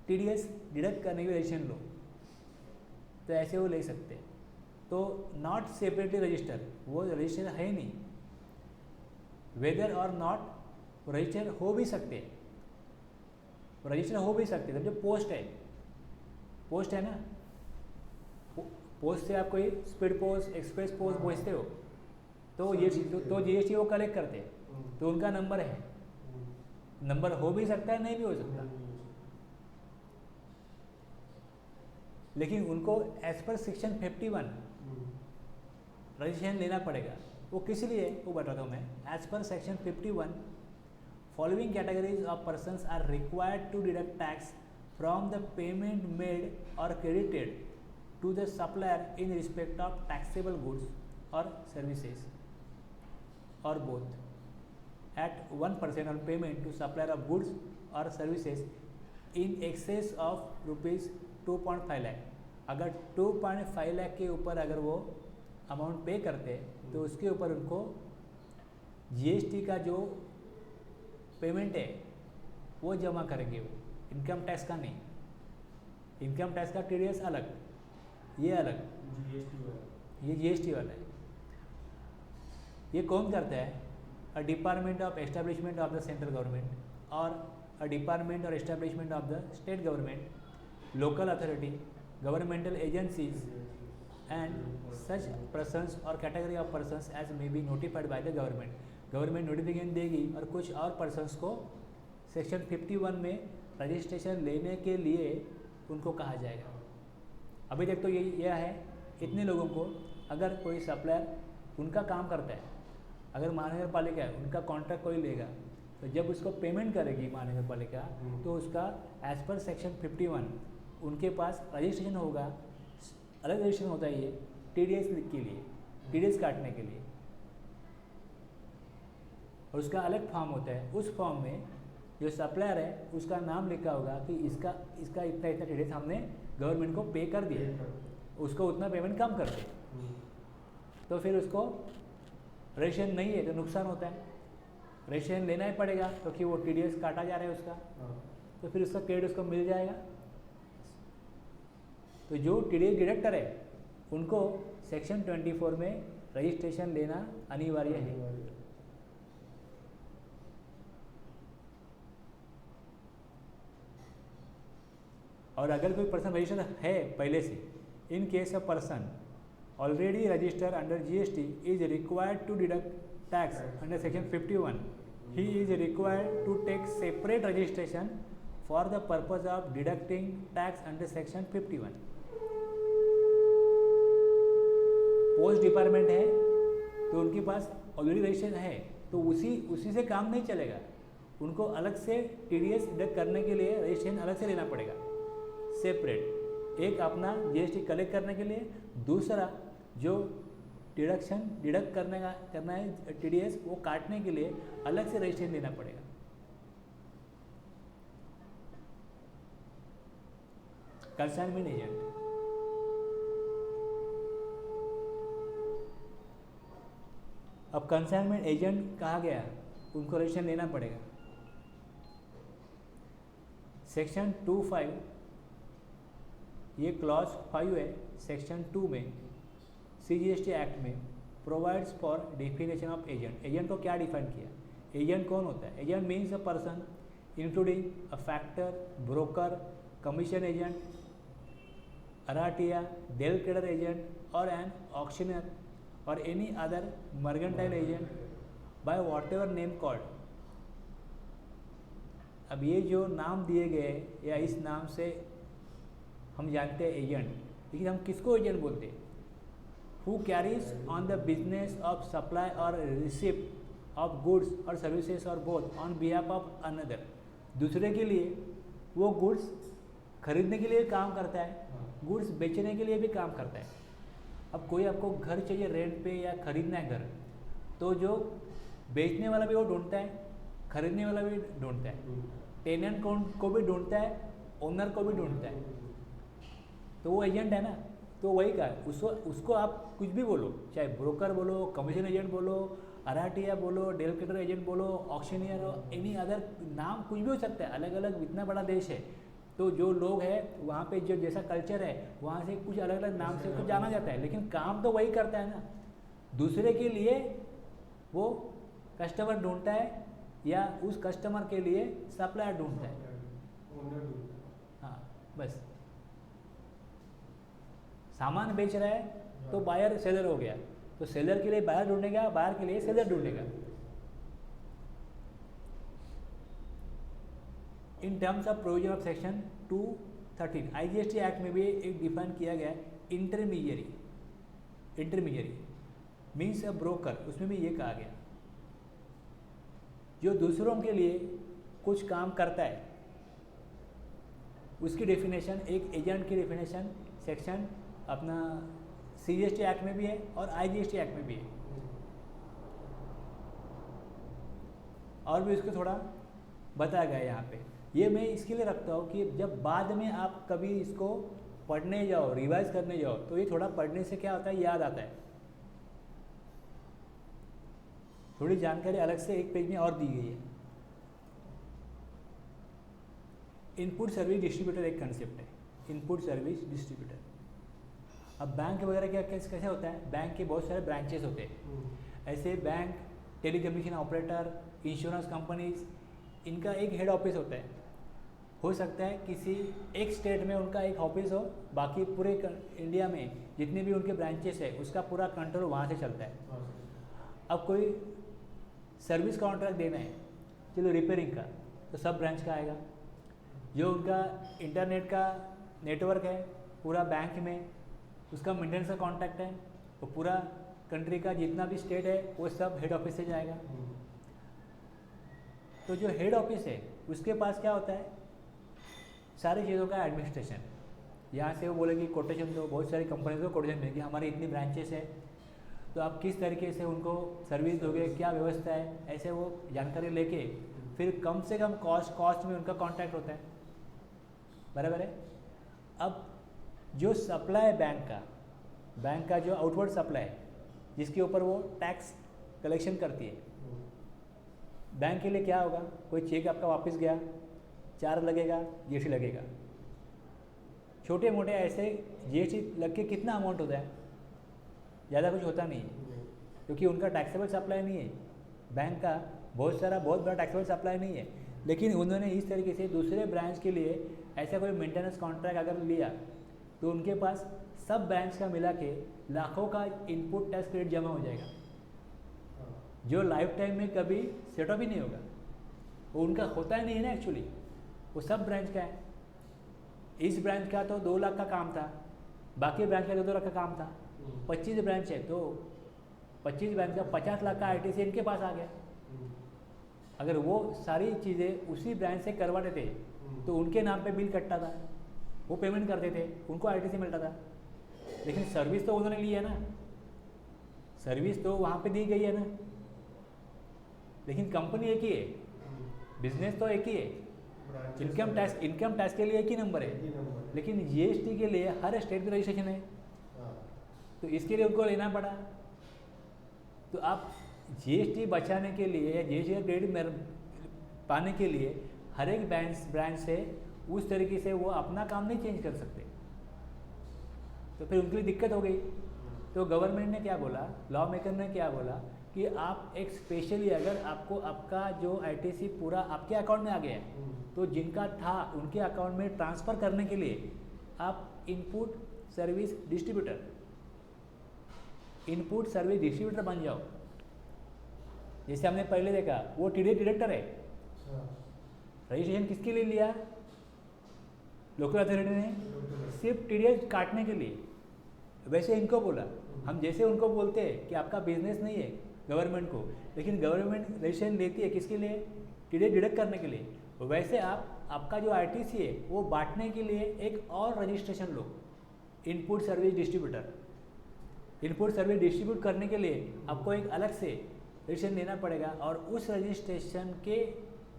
TDS डिडक्ट करने के लिए रजिस्ट्रेशन लो, तो ऐसे वो ले सकते हैं। तो नॉट सेपरेटली रजिस्टर, वो रजिस्टर है नहीं, वेदर और नॉट रजिस्टर हो भी सकते हैं, रजिस्टर हो भी सकते हैं। जो पोस्ट है ना, पोस्ट से आप कोई स्पीड पोस्ट, एक्सप्रेस पोस्ट भेजते हो तो GST वो कलेक्ट करते हैं, तो उनका नंबर है, नंबर हो भी सकता है, नहीं भी हो सकता, लेकिन उनको एज पर सेक्शन 51 रजिस्ट्रेशन लेना पड़ेगा। वो किस लिए वो बताता हूँ मैं। As per section 51 following categories of persons are required to deduct tax from the payment made और credited to the supplier in respect of taxable goods or services or both at 1% on payment to supplier of goods or services in excess of rupees 2.5 lakh। अगर 2.5 लाख के ऊपर अगर वो amount पे करते हैं तो उसके ऊपर उनको GST का जो पेमेंट है वो जमा करेंगे, वो इनकम टैक्स का नहीं। इनकम टैक्स का TDS अलग, ये अलग, ये GST वाला है। ये कौन करता है? A department of establishment of the central government or a department or establishment of the state government, local authority, governmental agencies and such persons or category of persons as may be notified by the government. Government notification देगी और कुछ और persons को section 51 में registration लेने के लिए उनको कहा जाएगा। अभी तक तो यह है, इतने लोगों को अगर कोई सप्लायर उनका काम करता है, अगर महानगर पालिका है उनका कॉन्ट्रैक्ट कोई लेगा, तो जब उसको पेमेंट करेगी महानगर पालिका तो उसका एज पर सेक्शन 51 उनके पास रजिस्ट्रेशन होगा, अलग रजिस्ट्रेशन होता है ये TDS के लिए, TDS काटने के लिए। और उसका अलग फॉर्म होता है। उस फॉर्म में जो सप्लायर है उसका नाम लिखा होगा कि इसका इसका इतना इतना टीडीएस हमने गवर्नमेंट को पे कर दिया, उसको उतना पेमेंट कम कर दे, तो फिर उसको रेशन नहीं है तो नुकसान होता है, रेशन लेना ही पड़ेगा क्योंकि वो टीडीएस काटा जा रहा है उसका, तो फिर उसका क्रेडिट उसको मिल जाएगा। तो जो टीडीएस डिडक्टर है उनको सेक्शन 24 में रजिस्ट्रेशन लेना अनिवार्य है। और अगर कोई पर्सन रजिस्टर्ड है पहले से, in case a person already registered under GST is required to deduct tax under section 51, he is required to take separate registration for the purpose of deducting tax under section 51। Post department है तो उनके पास already registration है, तो उसी से काम नहीं चलेगा, उनको अलग से टीडीएस डिडक्ट करने के लिए रजिस्ट्रेशन अलग से लेना पड़ेगा सेपरेट। एक अपना जीएसटी कलेक्ट करने के लिए, दूसरा जो डिडक्ट करना है टीडीएस वो काटने के लिए अलग से रजिस्ट्रेशन लेना पड़ेगा। कंसाइनमेंट एजेंट, अब कंसाइनमेंट एजेंट कहा गया, उनको रजिस्ट्रेशन लेना पड़ेगा। सेक्शन 25 ये क्लॉज 5 है सेक्शन 2 में सीजीएसटी एक्ट में, provides for definition of agent. Agent को क्या डिफाइन किया? एजेंट कौन होता है? Agent means a person including a factor, broker, commission agent, arhatia, del trader agent or an auctioneer or any other mercantile agent by whatever name called. अब ये जो नाम दिए गए या इस नाम से हम जानते हैं एजेंट, लेकिन हम किसको एजेंट बोलते हैं? Who carries on the business of supply और रिसिप्ट ऑफ गुड्स और सर्विसेज और both on behalf of another. दूसरे के लिए वो गुड्स खरीदने के लिए काम करता है, गुड्स बेचने के लिए भी काम करता है। अब कोई आपको घर चाहिए रेंट पे या खरीदना है घर, तो जो बेचने वाला भी वो ढूंढता है, खरीदने वाला भी ढूंढता है, टेनेंट को भी ढूंढता है, ओनर को भी ढूंढता है, तो वो एजेंट है ना। तो वही का उसको आप कुछ भी बोलो, चाहे ब्रोकर बोलो, कमीशन एजेंट बोलो, अराटिया बोलो, डेल ट्रेडर एजेंट बोलो, ऑक्शनियर, एनी अदर नाम कुछ भी हो सकता है। अलग अलग इतना बड़ा देश है तो जो लोग हैं वहाँ पे जो जैसा कल्चर है वहाँ से कुछ अलग अलग नाम से कुछ जाना जाता है, लेकिन काम तो वही करता है ना। दूसरे के लिए वो कस्टमर ढूंढता है या उस कस्टमर के लिए सप्लायर ढूंढता है। हाँ बस, सामान बेच रहा है तो बायर सेलर हो गया, तो सेलर के लिए बायर ढूंढेगा, बायर के लिए सेलर ढूंढेगा। In terms of provision of section 213 IGST act में भी एक डिफाइन किया गया है intermediary. Intermediary means a broker, उसमें भी ये कहा गया जो दूसरों के लिए कुछ काम करता है, उसकी डेफिनेशन एक एजेंट की डेफिनेशन सेक्शन अपना सीजीएसटी एक्ट में भी है और आईजीएसटी एक्ट में भी है। और भी इसको थोड़ा बताया गया है यहाँ पे। ये मैं इसके लिए रखता हूँ कि जब बाद में आप कभी इसको पढ़ने जाओ, रिवाइज करने जाओ, तो ये थोड़ा पढ़ने से क्या होता है, याद आता है, थोड़ी जानकारी अलग से एक पेज में और दी गई है। इनपुट सर्विस डिस्ट्रीब्यूटर एक कंसेप्ट है, इनपुट सर्विस डिस्ट्रीब्यूटर। अब बैंक वगैरह क्या कैसे होता है, बैंक के बहुत सारे ब्रांचेस होते हैं। ऐसे bank, telecommunication operator, insurance companies, इनका एक हेड ऑफिस होता है। हो सकता है किसी एक स्टेट में उनका एक ऑफिस हो, बाकी पूरे इंडिया में जितने भी उनके ब्रांचेस है उसका पूरा कंट्रोल वहाँ से चलता है। अब कोई सर्विस कॉन्ट्रैक्ट देना है, चलो रिपेयरिंग का, तो सब ब्रांच का आएगा। जो उनका इंटरनेट का नेटवर्क है पूरा बैंक में, उसका मेंटेनेंस का कॉन्ट्रैक्ट है, तो पूरा कंट्री का जितना भी स्टेट है वो सब हेड ऑफिस से जाएगा। तो जो हेड ऑफिस है उसके पास क्या होता है, सारी चीज़ों का एडमिनिस्ट्रेशन। यहाँ से वो बोलेगी कोटेशन दो, बहुत सारी कंपनीज को कोटेशन देगी, हमारी इतनी ब्रांचेस है तो आप किस तरीके से उनको सर्विस दोगे, क्या व्यवस्था है, ऐसे वो जानकारी लेके फिर कम से कम कॉस्ट में उनका कॉन्ट्रैक्ट होता है, बराबर है। अब जो सप्लाई है बैंक का जो आउटवर्ड सप्लाई जिसके ऊपर वो टैक्स कलेक्शन करती है, बैंक के लिए क्या होगा, कोई चेक आपका वापस गया, चार्ज लगेगा, जीएसटी लगेगा। छोटे मोटे ऐसे जीएसटी लग के कितना अमाउंट होता है, ज़्यादा कुछ होता नहीं है, क्योंकि उनका टैक्सेबल सप्लाई नहीं है, बैंक का बहुत बड़ा टैक्सेबल सप्लाई नहीं है। लेकिन उन्होंने इस तरीके से दूसरे ब्रांच के लिए ऐसा कोई मेंटेनेंस कॉन्ट्रैक्ट अगर लिया तो उनके पास सब ब्रांच का मिला के लाखों का इनपुट टैक्स क्रेडिट जमा हो जाएगा, जो लाइफ टाइम में कभी सेट ऑफ ही नहीं होगा। वो उनका होता ही नहीं है ना एक्चुअली, वो सब ब्रांच का है। इस ब्रांच का तो 2 लाख का काम था, बाकी ब्रांच का 2 लाख का काम था। 25 ब्रांच है तो 25 ब्रांच का 50 लाख का आईटीसी इनके पास आ गया। अगर वो सारी चीज़ें उसी ब्रांच से करवाते थे तो उनके नाम पे बिल कटता था, वो पेमेंट करते थे, उनको आईटीसी मिलता था। लेकिन सर्विस तो उन्होंने ली है ना, सर्विस तो वहाँ पे दी गई है ना, लेकिन कंपनी एक ही है, बिजनेस तो एक ही है, इनकम टैक्स के लिए एक ही नंबर है, लेकिन जीएसटी के लिए हर स्टेट का रजिस्ट्रेशन है, तो इसके लिए उनको लेना पड़ा। तो आप जीएसटी बचाने के लिए या जीएसटी का क्रेडिट पाने के लिए हर एक ब्रांच से उस तरीके से वो अपना काम नहीं चेंज कर सकते, तो फिर उनके लिए दिक्कत हो गई। तो गवर्नमेंट ने क्या बोला, लॉ मेकर ने क्या बोला कि आप एक स्पेशली अगर आपको आपका जो आईटीसी पूरा आपके अकाउंट में आ गया है तो जिनका था उनके अकाउंट में ट्रांसफ़र करने के लिए आप इनपुट सर्विस डिस्ट्रीब्यूटर बन जाओ। जैसे हमने पहले देखा वो टीडीएस डायरेक्टर है, रजिस्ट्रेशन किसके लिए लिया, लोकल अथॉरिटी ने सिर्फ टीडीएस काटने के लिए। वैसे इनको बोला, हम जैसे उनको बोलते हैं कि आपका बिजनेस नहीं है गवर्नमेंट को, लेकिन गवर्नमेंट रजिस्ट्रेशन लेती है किसके लिए, टीडीएस डिडक्ट करने के लिए। वैसे आपका जो आईटीसी है वो बांटने के लिए एक और रजिस्ट्रेशन लो, input service distributor. Input service distribute करने के लिए आपको एक अलग से रजिस्ट्रेशन लेना पड़ेगा, और उस रजिस्ट्रेशन के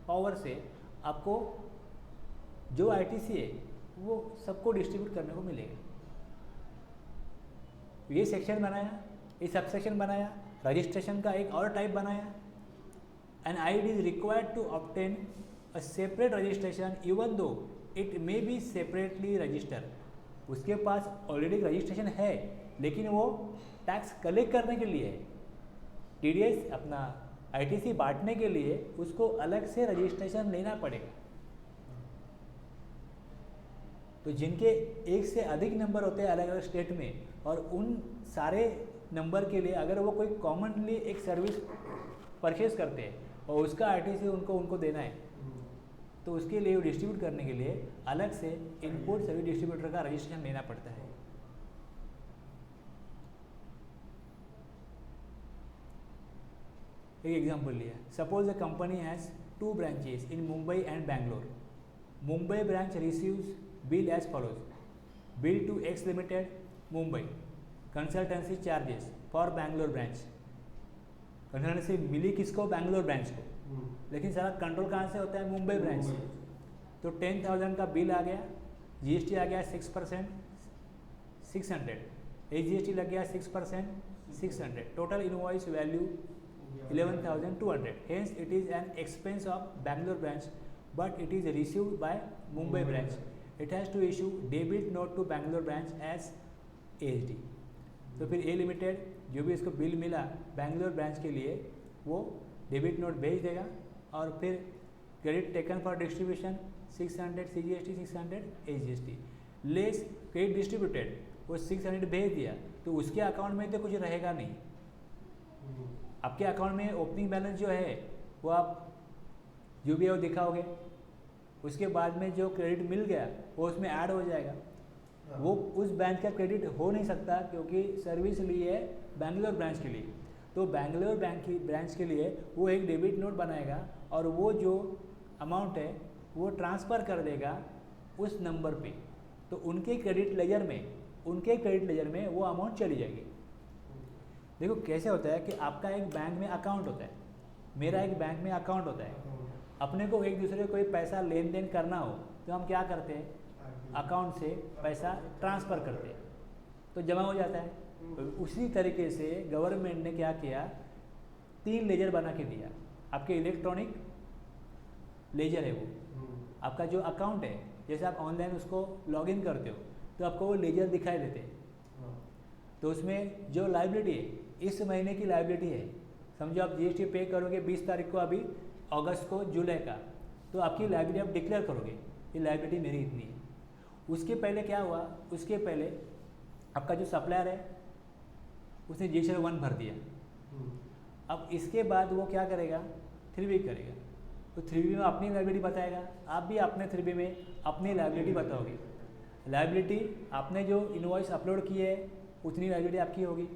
पावर से आपको जो आईटीसी है वो सबको डिस्ट्रीब्यूट करने को मिलेगा। ये सेक्शन बनाया, ये सब सेक्शन बनाया, रजिस्ट्रेशन का एक और टाइप बनाया। An ID is required to obtain a separate registration even though it may be separately register. उसके पास ऑलरेडी रजिस्ट्रेशन है लेकिन वो टैक्स कलेक्ट करने के लिए है, टीडीएस अपना आईटीसी बांटने के लिए उसको अलग से रजिस्ट्रेशन लेना पड़ेगा। तो जिनके एक से अधिक नंबर होते हैं अलग अलग स्टेट में, और उन सारे नंबर के लिए अगर वो कोई कॉमनली एक सर्विस परचेज करते हैं और उसका आईटीसी उनको देना है, तो उसके लिए वो डिस्ट्रीब्यूट करने के लिए अलग से इनपुट सर्विस डिस्ट्रीब्यूटर का रजिस्ट्रेशन लेना पड़ता है। एक एग्जांपल लिया, suppose the company has 2 branches in Mumbai and Bangalore. Mumbai branch receives bill as follows: bill to X Limited, Mumbai, consultancy charges for Bangalore branch। Consultancy मिली किसको, बैंगलोर ब्रांच को, लेकिन सारा कंट्रोल कहाँ से होता है, मुंबई ब्रांच से। तो 10,000 का बिल आ गया, जीएसटी आ गया 6% 600, एजीएसटी लग गया 6% 600, total invoice value 11,200। Hence it is an expense of Bangalore branch but it is received by Mumbai branch. It has to issue debit note to Bangalore branch as ASD। तो फिर ए limited जो भी इसको bill मिला Bangalore branch के लिए वो डेबिट नोट भेज देगा, और फिर credit taken for distribution 600 CGST 600 AGST less credit distributed, वो 600 भेज दिया तो उसके अकाउंट में तो कुछ रहेगा नहीं। आपके अकाउंट में ओपनिंग बैलेंस जो है वो आप जो भी है वो दिखाओगे, उसके बाद में जो क्रेडिट मिल गया वो उसमें ऐड हो जाएगा। वो उस बैंक का क्रेडिट हो नहीं सकता क्योंकि सर्विस ली है बैंगलोर ब्रांच के लिए। तो बैंगलोर ब्रांच के लिए वो एक डेबिट नोट बनाएगा और वो जो अमाउंट है वो ट्रांसफ़र कर देगा उस नंबर पे, तो उनके क्रेडिट लेजर में वो अमाउंट चली जाएगी। देखो कैसे होता है कि आपका एक बैंक में अकाउंट होता है, मेरा एक बैंक में अकाउंट होता है। अपने को एक दूसरे को कोई पैसा लेन देन करना हो तो हम क्या करते हैं, अकाउंट से पैसा ट्रांसफ़र करते हैं तो जमा हो जाता है। तो उसी तरीके से गवर्नमेंट ने क्या किया, 3 लेजर बना के दिया। आपके इलेक्ट्रॉनिक लेजर है वो, आपका जो अकाउंट है, जैसे आप ऑनलाइन उसको लॉगिन करते हो तो आपको वो लेजर दिखाई देते हैं। तो उसमें जो लाइबिलिटी है, इस महीने की लाइबिलिटी है, समझो आप जीएसटी पे करोगे 20 तारीख को, अभी अगस्त को, जुलाई का, तो आपकी लाइबिलिटी आप डिक्लेयर करोगे, ये लाइबिलिटी मेरी इतनी है। उसके पहले क्या हुआ, उसके पहले आपका जो सप्लायर है उसने जीएसटी 1 भर दिया। अब इसके बाद वो क्या करेगा, 3B करेगा, तो 3B में अपनी लाइबिलिटी बताएगा, आप भी अपने 3B में अपनी लाइबिलिटी बताओगे। लाइबिलिटी आपने जो इनवॉइस अपलोड की है उतनी लाइबिलिटी आपकी होगी।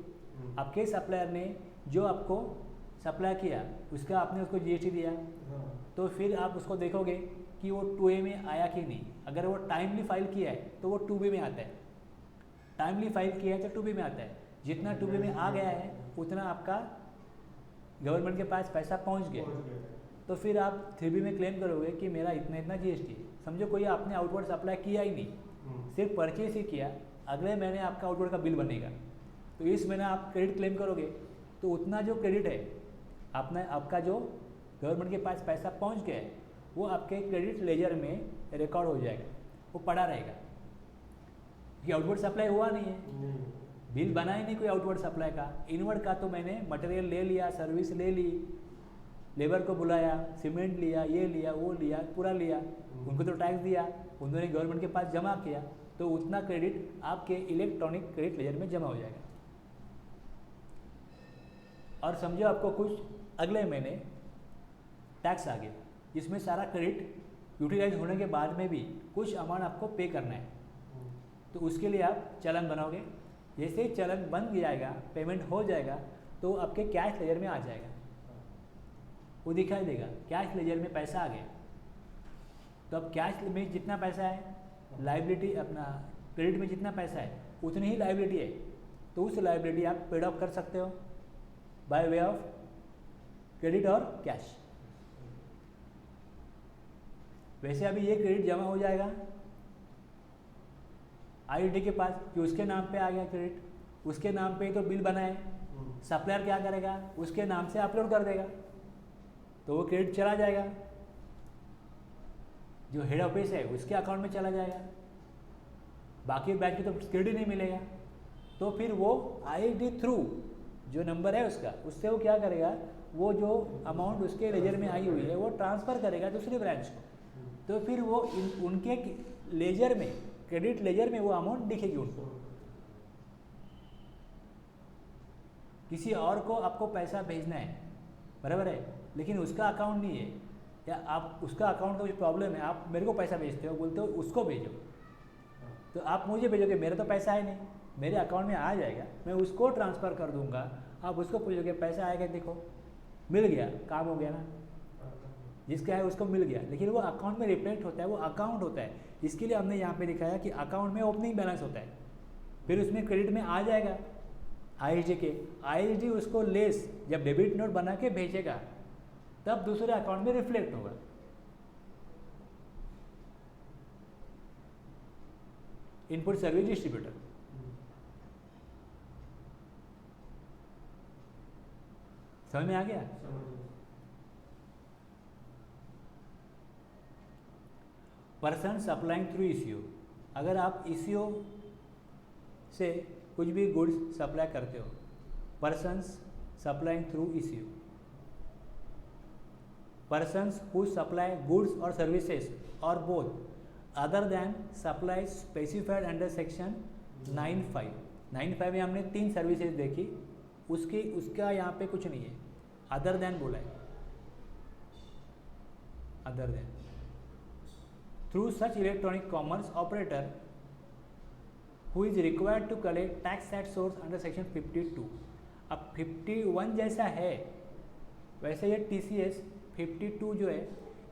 आपके सप्लायर ने जो आपको सप्लाई किया उसका आपने उसको जीएसटी दिया, तो फिर आप उसको देखोगे कि वो 2A में आया कि नहीं। अगर वो टाइमली फाइल किया है तो वो 2B में आता है, टाइमली फाइल किया है तो 2B में आता है। जितना 2B में आ गया है उतना आपका गवर्नमेंट के पास पैसा पहुंच गया, तो फिर आप 3B में क्लेम करोगे कि मेरा इतना इतना जीएसटी है। समझो कोई आपने आउटवर्ड सप्लाई किया ही नहीं, सिर्फ परचेज ही किया, अगले महीने आपका आउटवर्ड का बिल बनेगा, तो इस महीने आप क्रेडिट क्लेम करोगे, तो उतना जो क्रेडिट है आपका जो गवर्नमेंट के पास पैसा पहुंच गया है वो आपके क्रेडिट लेजर में रिकॉर्ड हो जाएगा, वो पड़ा रहेगा कि आउटवर्ड सप्लाई हुआ नहीं है, बिल बना ही नहीं कोई आउटवर्ड सप्लाई का। इनवर्ड का तो मैंने मटेरियल ले लिया, सर्विस ले ली, लेबर को बुलाया, सीमेंट लिया, ये लिया, वो लिया, पूरा लिया, उनको तो टैक्स दिया, उन्होंने गवर्नमेंट के पास जमा किया, तो उतना क्रेडिट आपके इलेक्ट्रॉनिक क्रेडिट लेजर में जमा हो जाएगा। और समझो आपको कुछ अगले महीने टैक्स आ गया जिसमें सारा क्रेडिट यूटिलाइज होने के बाद में भी कुछ अमाउंट आपको पे करना है, तो उसके लिए आप चालान बनाओगे। जैसे ही चालान बन जाएगा, पेमेंट हो जाएगा, तो आपके कैश लेजर में आ जाएगा, वो दिखाई देगा कैश लेजर में पैसा आ गया। तो अब कैश में जितना पैसा है, लाइबिलिटी अपना क्रेडिट में जितना पैसा है उतनी ही लाइबिलिटी है, तो उस लाइबिलिटी आप पेड ऑफ कर सकते हो बाय वे ऑफ क्रेडिट और कैश। वैसे अभी ये क्रेडिट जमा हो जाएगा आईडी के पास कि उसके नाम पे आ गया क्रेडिट, उसके नाम पे ही तो बिल बना है, सप्लायर क्या करेगा, उसके नाम से अपलोड कर देगा, तो वो क्रेडिट चला जाएगा, जो हेड ऑफिस है उसके अकाउंट में चला जाएगा, बाकी बैंक की तो क्रेडिट नहीं मिलेगा। तो फिर वो आईडी थ्रू जो नंबर है उसका, उससे वो क्या करेगा, वो जो अमाउंट उसके लेजर में आई हुई है वो ट्रांसफ़र करेगा दूसरी ब्रांच को, तो फिर वो उनके लेजर में, क्रेडिट लेजर में वो अमाउंट दिखेगी उनको। किसी और को आपको पैसा भेजना है, बराबर है, लेकिन उसका अकाउंट नहीं है, या आप उसका अकाउंट का कुछ प्रॉब्लम है, आप मेरे को पैसा भेजते हो, बोलते हो उसको भेजो, तो आप मुझे भेजोगे, मेरा तो पैसा है नहीं, मेरे अकाउंट में आ जाएगा, मैं उसको ट्रांसफ़र कर दूंगा, आप उसको पूछोगे पैसा आएगा, देखो मिल गया, काम हो गया ना, जिसका है उसको मिल गया, लेकिन वो अकाउंट में रिफ्लेक्ट होता है, वो अकाउंट होता है। इसके लिए हमने यहाँ पे दिखाया कि अकाउंट में ओपनिंग बैलेंस होता है, फिर उसमें क्रेडिट में आ जाएगा आईडी के, आईडी उसको लेस जब डेबिट नोट बना के भेजेगा तब दूसरे अकाउंट में रिफ्लेक्ट होगा। इनपुट सर्विस डिस्ट्रीब्यूटर, समझ में आ गया? पर्सन सप्लाइंग थ्रू ईसीओ, अगर आप ईसीओ से कुछ भी गुड्स सप्लाई करते हो, persons supplying through eco, persons who supply goods और सर्विसेज और both other than supply specified under section 9(5) में हमने 3 सर्विसेज देखी, उसका यहाँ पे कुछ नहीं है, अदर देन बोला है, other than through such electronic commerce operator who is required to collect tax at source under section 52। अब 51 जैसा है वैसे ये TCS 52 जो है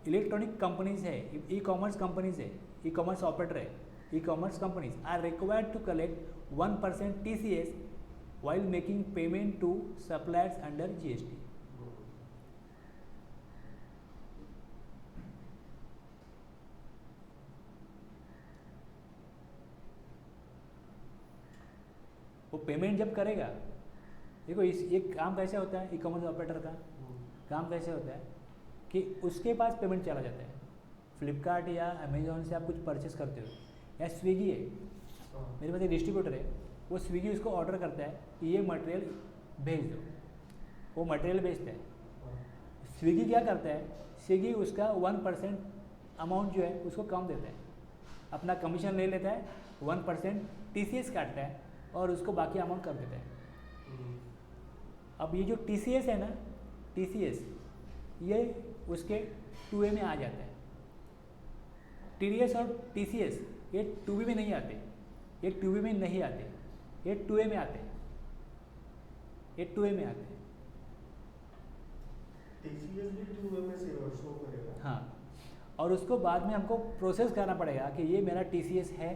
इलेक्ट्रॉनिक कंपनीज है, ई कॉमर्स कंपनीज है, ई कॉमर्स ऑपरेटर है, e-commerce companies are required to collect 1% TCS while making payment to suppliers under GST. वो पेमेंट जब करेगा, देखो इस ये काम कैसे होता है, ई कॉमर्स ऑपरेटर का काम कैसे होता है कि उसके पास पेमेंट चला जाता है। फ्लिपकार्ट या अमेजोन से आप कुछ परचेस करते हो, या स्विगी है, मेरे पास एक डिस्ट्रीब्यूटर है, वो स्विगी उसको ऑर्डर करता है कि ये मटेरियल भेज दो, वो मटेरियल भेजता है। स्विगी क्या करता है, स्विगी उसका 1% अमाउंट जो है उसको कम देता है, अपना कमीशन ले लेता है, 1% TCS काटता है और उसको बाकी अमाउंट कर देता है। अब ये जो TCS है ना, TCS ये उसके 2A में आ जाता है। TDS और TCS ये 2B में नहीं आते, ये 2B में नहीं आते, ये 2A में आते हैं, ये 2A में आते हैं। TCS भी 2A में से शो करेगा। हाँ, और उसको बाद में हमको प्रोसेस करना पड़ेगा कि ये मेरा TCS है,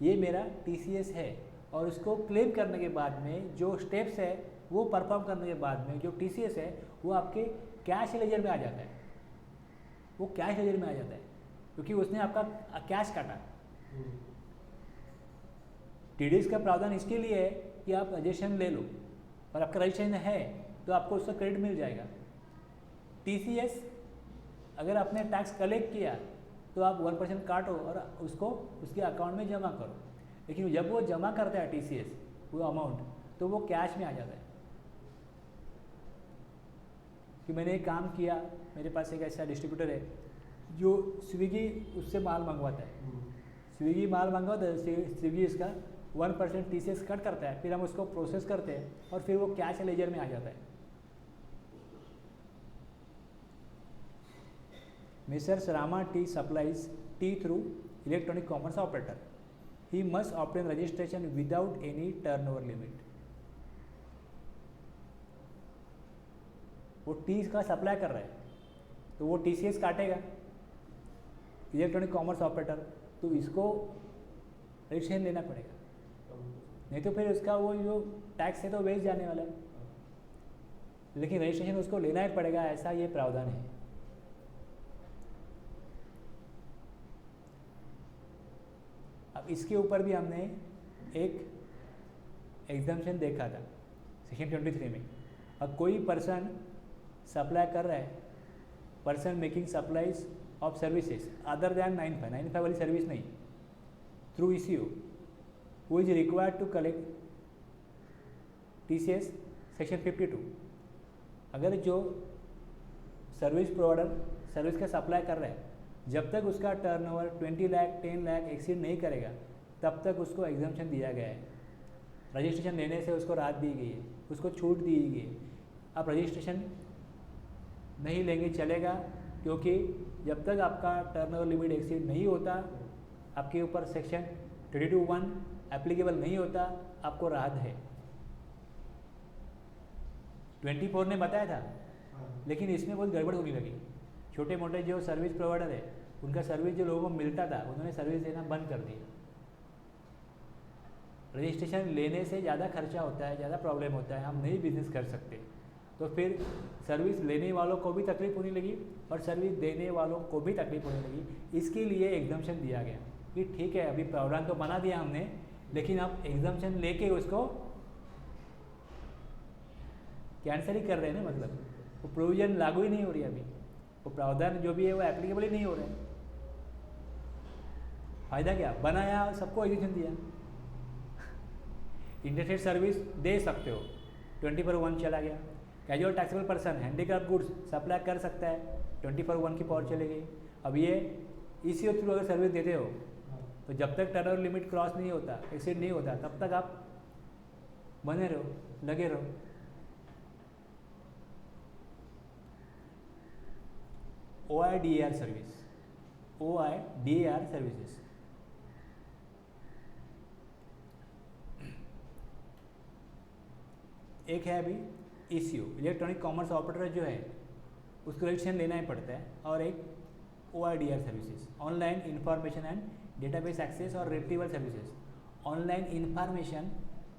ये मेरा TCS है, और उसको क्लेम करने के बाद में जो स्टेप्स है वो परफॉर्म करने के बाद में जो TCS है वो आपके कैश लेजर में आ जाता है, वो कैश लेजर में आ जाता है क्योंकि उसने आपका कैश काटा। TDS का प्रावधान इसके लिए है कि आप रजिस्ट्रेशन ले लो और आपका रजिस्ट्रेशन है तो आपको उसका क्रेडिट मिल जाएगा। TCS अगर आपने टैक्स कलेक्ट किया तो आप 1% काटो और उसको उसके अकाउंट में जमा करो, लेकिन जब वो जमा करता है TCS वो अमाउंट, तो वो कैश में आ जाता है। कि मैंने एक काम किया, मेरे पास एक ऐसा डिस्ट्रीब्यूटर है जो स्विगी उससे माल मंगवाता है, स्विगी माल मंगवाता है, स्विगी इसका 1% TCS कट करता है, फिर हम उसको प्रोसेस करते हैं और फिर वो कैश लेजर में आ जाता है। Messrs. Rama T supplies tea through electronic commerce operator. He must obtain registration without any turnover limit. वो टी का सप्लाई कर रहा है तो वो TCS काटेगा, इलेक्ट्रॉनिक कॉमर्स ऑपरेटर, तो इसको रजिस्ट्रेशन लेना पड़ेगा, नहीं तो फिर उसका वो जो टैक्स है तो वेस्ट जाने वाला है, लेकिन रजिस्ट्रेशन उसको लेना ही पड़ेगा, ऐसा ये प्रावधान है। अब इसके ऊपर भी हमने एक एग्जाम्पशन देखा था सेक्शन 23 में। अब कोई पर्सन सप्लाई कर रहा है, person making supplies of services other than 95 वाली सर्विस नहीं, through ECU who is required to collect TCS section 52। अगर जो सर्विस प्रोवाइडर सर्विस का सप्लाई कर रहा है, जब तक उसका टर्नओवर 20 लाख 10 लाख एक्सीड नहीं करेगा तब तक उसको एग्जाम्पशन दिया गया है। रजिस्ट्रेशन लेने से उसको राहत दी गई है, उसको छूट दी गई है। आप रजिस्ट्रेशन नहीं लेंगे चलेगा, क्योंकि जब तक आपका टर्नओवर लिमिट एक्सीड नहीं होता, आपके ऊपर सेक्शन 32(1) एप्लीकेबल नहीं होता, आपको राहत है। 24 ने बताया था, लेकिन इसमें बहुत गड़बड़ होने लगी। छोटे मोटे जो सर्विस प्रोवाइडर है उनका सर्विस जो लोगों को मिलता था उन्होंने सर्विस देना बंद कर दिया। रजिस्ट्रेशन लेने से ज़्यादा खर्चा होता है, ज़्यादा प्रॉब्लम होता है, हम नहीं बिजनेस कर सकते, तो फिर सर्विस लेने वालों को भी तकलीफ होने लगी और सर्विस देने वालों को भी तकलीफ होने लगी। इसके लिए एग्जाम्पशन दिया गया कि ठीक है अभी प्रावधान तो बना दिया हमने, लेकिन आप एग्जाम्पशन लेके उसको कैंसिल ही कर रहे हैं ना, मतलब वो प्रोविजन लागू ही नहीं हो रही, अभी वो प्रावधान जो भी है वो एप्लीकेबल ही नहीं हो रहे हैं। फायदा क्या, बनाया सबको एग्जाम्पशन दिया। इंटरनेट सर्विस दे सकते हो, 24/1 चला गया। Casual taxable person handicraft goods supply कर सकता है, 24/1 की पावर चली गई। अब ये ECU थ्रू अगर सर्विस देते हो तो जब तक टर्नओवर लिमिट क्रॉस नहीं होता, एक्सीड नहीं होता, तब तक आप बने रहो, लगे रहो। OIDAR सर्विस, OIDAR सर्विसेज, एक है अभी ECU इलेक्ट्रॉनिक कॉमर्स ऑपरेटर जो है उसको रजिस्ट्रेशन लेना ही पड़ता है, और एक OIDAR services online information and database access or retrieval services. Online information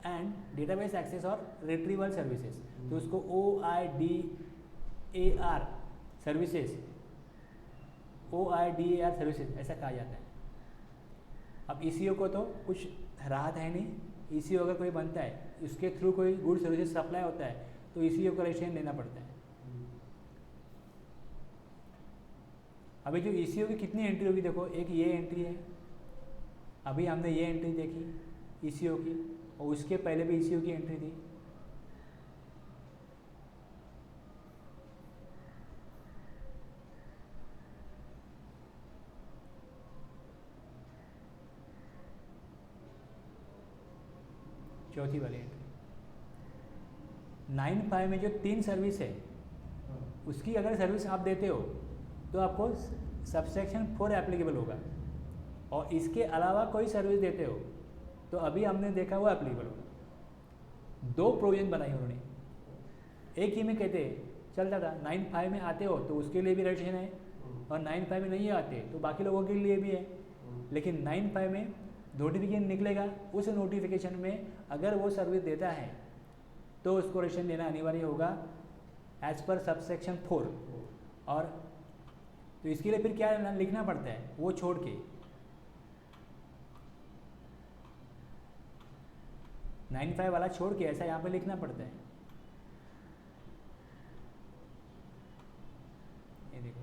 and database access or retrieval services, तो उसको OIDAR सर्विसेज, OIDAR सर्विसेज ऐसा कहा जाता है। अब ECO को तो कुछ राहत है नहीं, ECO अगर कोई बनता है उसके थ्रू कोई गुड सर्विसेज सप्लाई होता है तो ECO का रजिस्ट्रेशन लेना पड़ता है। अभी जो ECO की कितनी एंट्री होगी देखो, एक ये एंट्री है, अभी हमने ये एंट्री देखी ECO की, और उसके पहले भी ECO की एंट्री थी। चौथी वाली एंट्री 9.5 में जो 3 सर्विस है उसकी अगर सर्विस आप देते हो तो आपको सबसेक्शन 4 एप्लीकेबल होगा, और इसके अलावा कोई सर्विस देते हो तो अभी हमने देखा वो एप्लीकेबल होगा। 2 प्रोविजन बनाई उन्होंने, एक ही में कहते चलता था 9.5 में आते हो तो उसके लिए भी रजिस्ट्रेशन है, और 9.5 में नहीं आते तो बाकी लोगों के लिए भी है। लेकिन 9.5 में नोटिफिकेशन निकलेगा, उस नोटिफिकेशन में अगर वो सर्विस देता है तो उसको रजिस्ट्रेशन लेना अनिवार्य होगा एज पर सबसेक्शन 4। और तो इसके लिए फिर क्या लिखना पड़ता है, वो छोड़ के 9.5 वाला छोड़ के ऐसा यहाँ पे लिखना पड़ता है। ये देखो,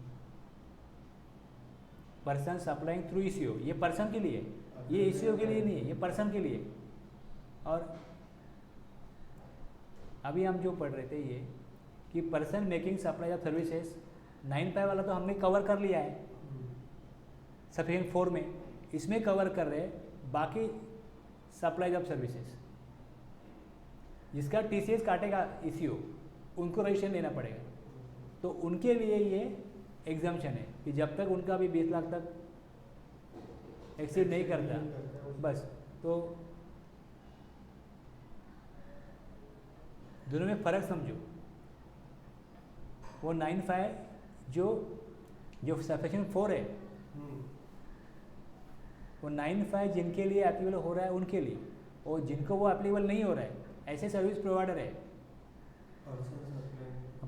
पर्सन सप्लाइंग थ्रू ECO, ये पर्सन के लिए, ये ECO के लिए नहीं है, ये पर्सन के लिए। और अभी हम जो पढ़ रहे थे ये कि person making supply of services, 9.5 वाला तो हमने कवर कर लिया है सेक्शन 4 में, इसमें कवर कर रहे हैं बाकी सप्लाई ऑफ सर्विसेज। जिसका TCS काटेगा ECO, उनको रजिस्ट्रेशन लेना पड़ेगा, तो उनके लिए ये एग्जाम्पशन है कि जब तक उनका भी 20 लाख तक एक्सीड नहीं करता बस, तो दोनों में फ़र्क समझो। वो 9.5 जो सेक्शन 4 है, वो 9.5 जिनके लिए एप्लीकेबल हो रहा है उनके लिए, और जिनको वो एप्लीकेबल नहीं हो रहा है ऐसे सर्विस प्रोवाइडर है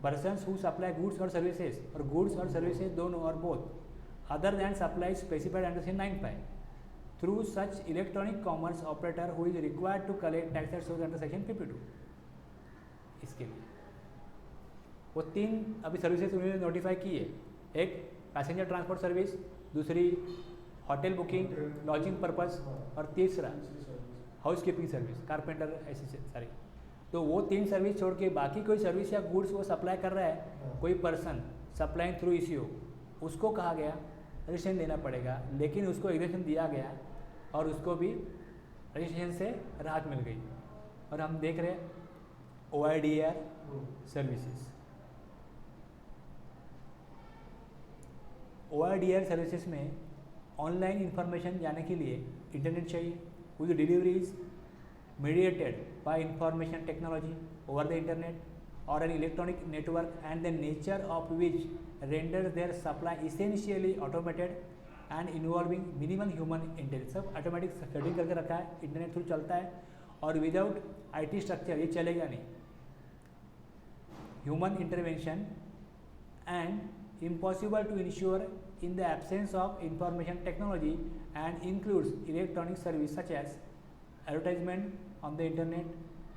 पर्सन्स हु सप्लाई गुड्स और सर्विसेज, और गुड्स और सर्विसेज दोनों और both other than supply specified under section 9.5 through such electronic commerce operator who is required to collect taxes under section 52। इसके लिए वो 3 अभी सर्विसेज उन्होंने नोटिफाई की है, एक पैसेंजर ट्रांसपोर्ट सर्विस, दूसरी होटल बुकिंग लॉजिंग पर्पस, और तीसरा हाउस कीपिंग सर्विस, कारपेंटर, ऐसी सारी। तो वो 3 सर्विस छोड़ के बाकी कोई सर्विस या गुड्स वो सप्लाई कर रहा है, कोई पर्सन सप्लाइंग थ्रू ECO, उसको कहा गया रजिस्ट्रेशन देना पड़ेगा, लेकिन उसको एग्जेम्पशन दिया गया और उसको भी रजिस्ट्रेशन से राहत मिल गई। और हम देख रहे हैं OIDAR सर्विसेज, OIDAR सर्विसेज में ऑनलाइन इंफॉर्मेशन जाने के लिए इंटरनेट चाहिए, whose delivery is mediated by information technology over the internet or an electronic network, and the nature of which renders their supply essentially automated and involving minimum human intelligence। सब automatic setting करके रखा है, internet through चलता है, और without IT structure ये चलेगा नहीं, human intervention and impossible to ensure in the absence of information technology, and includes electronic service such as advertisement on the internet,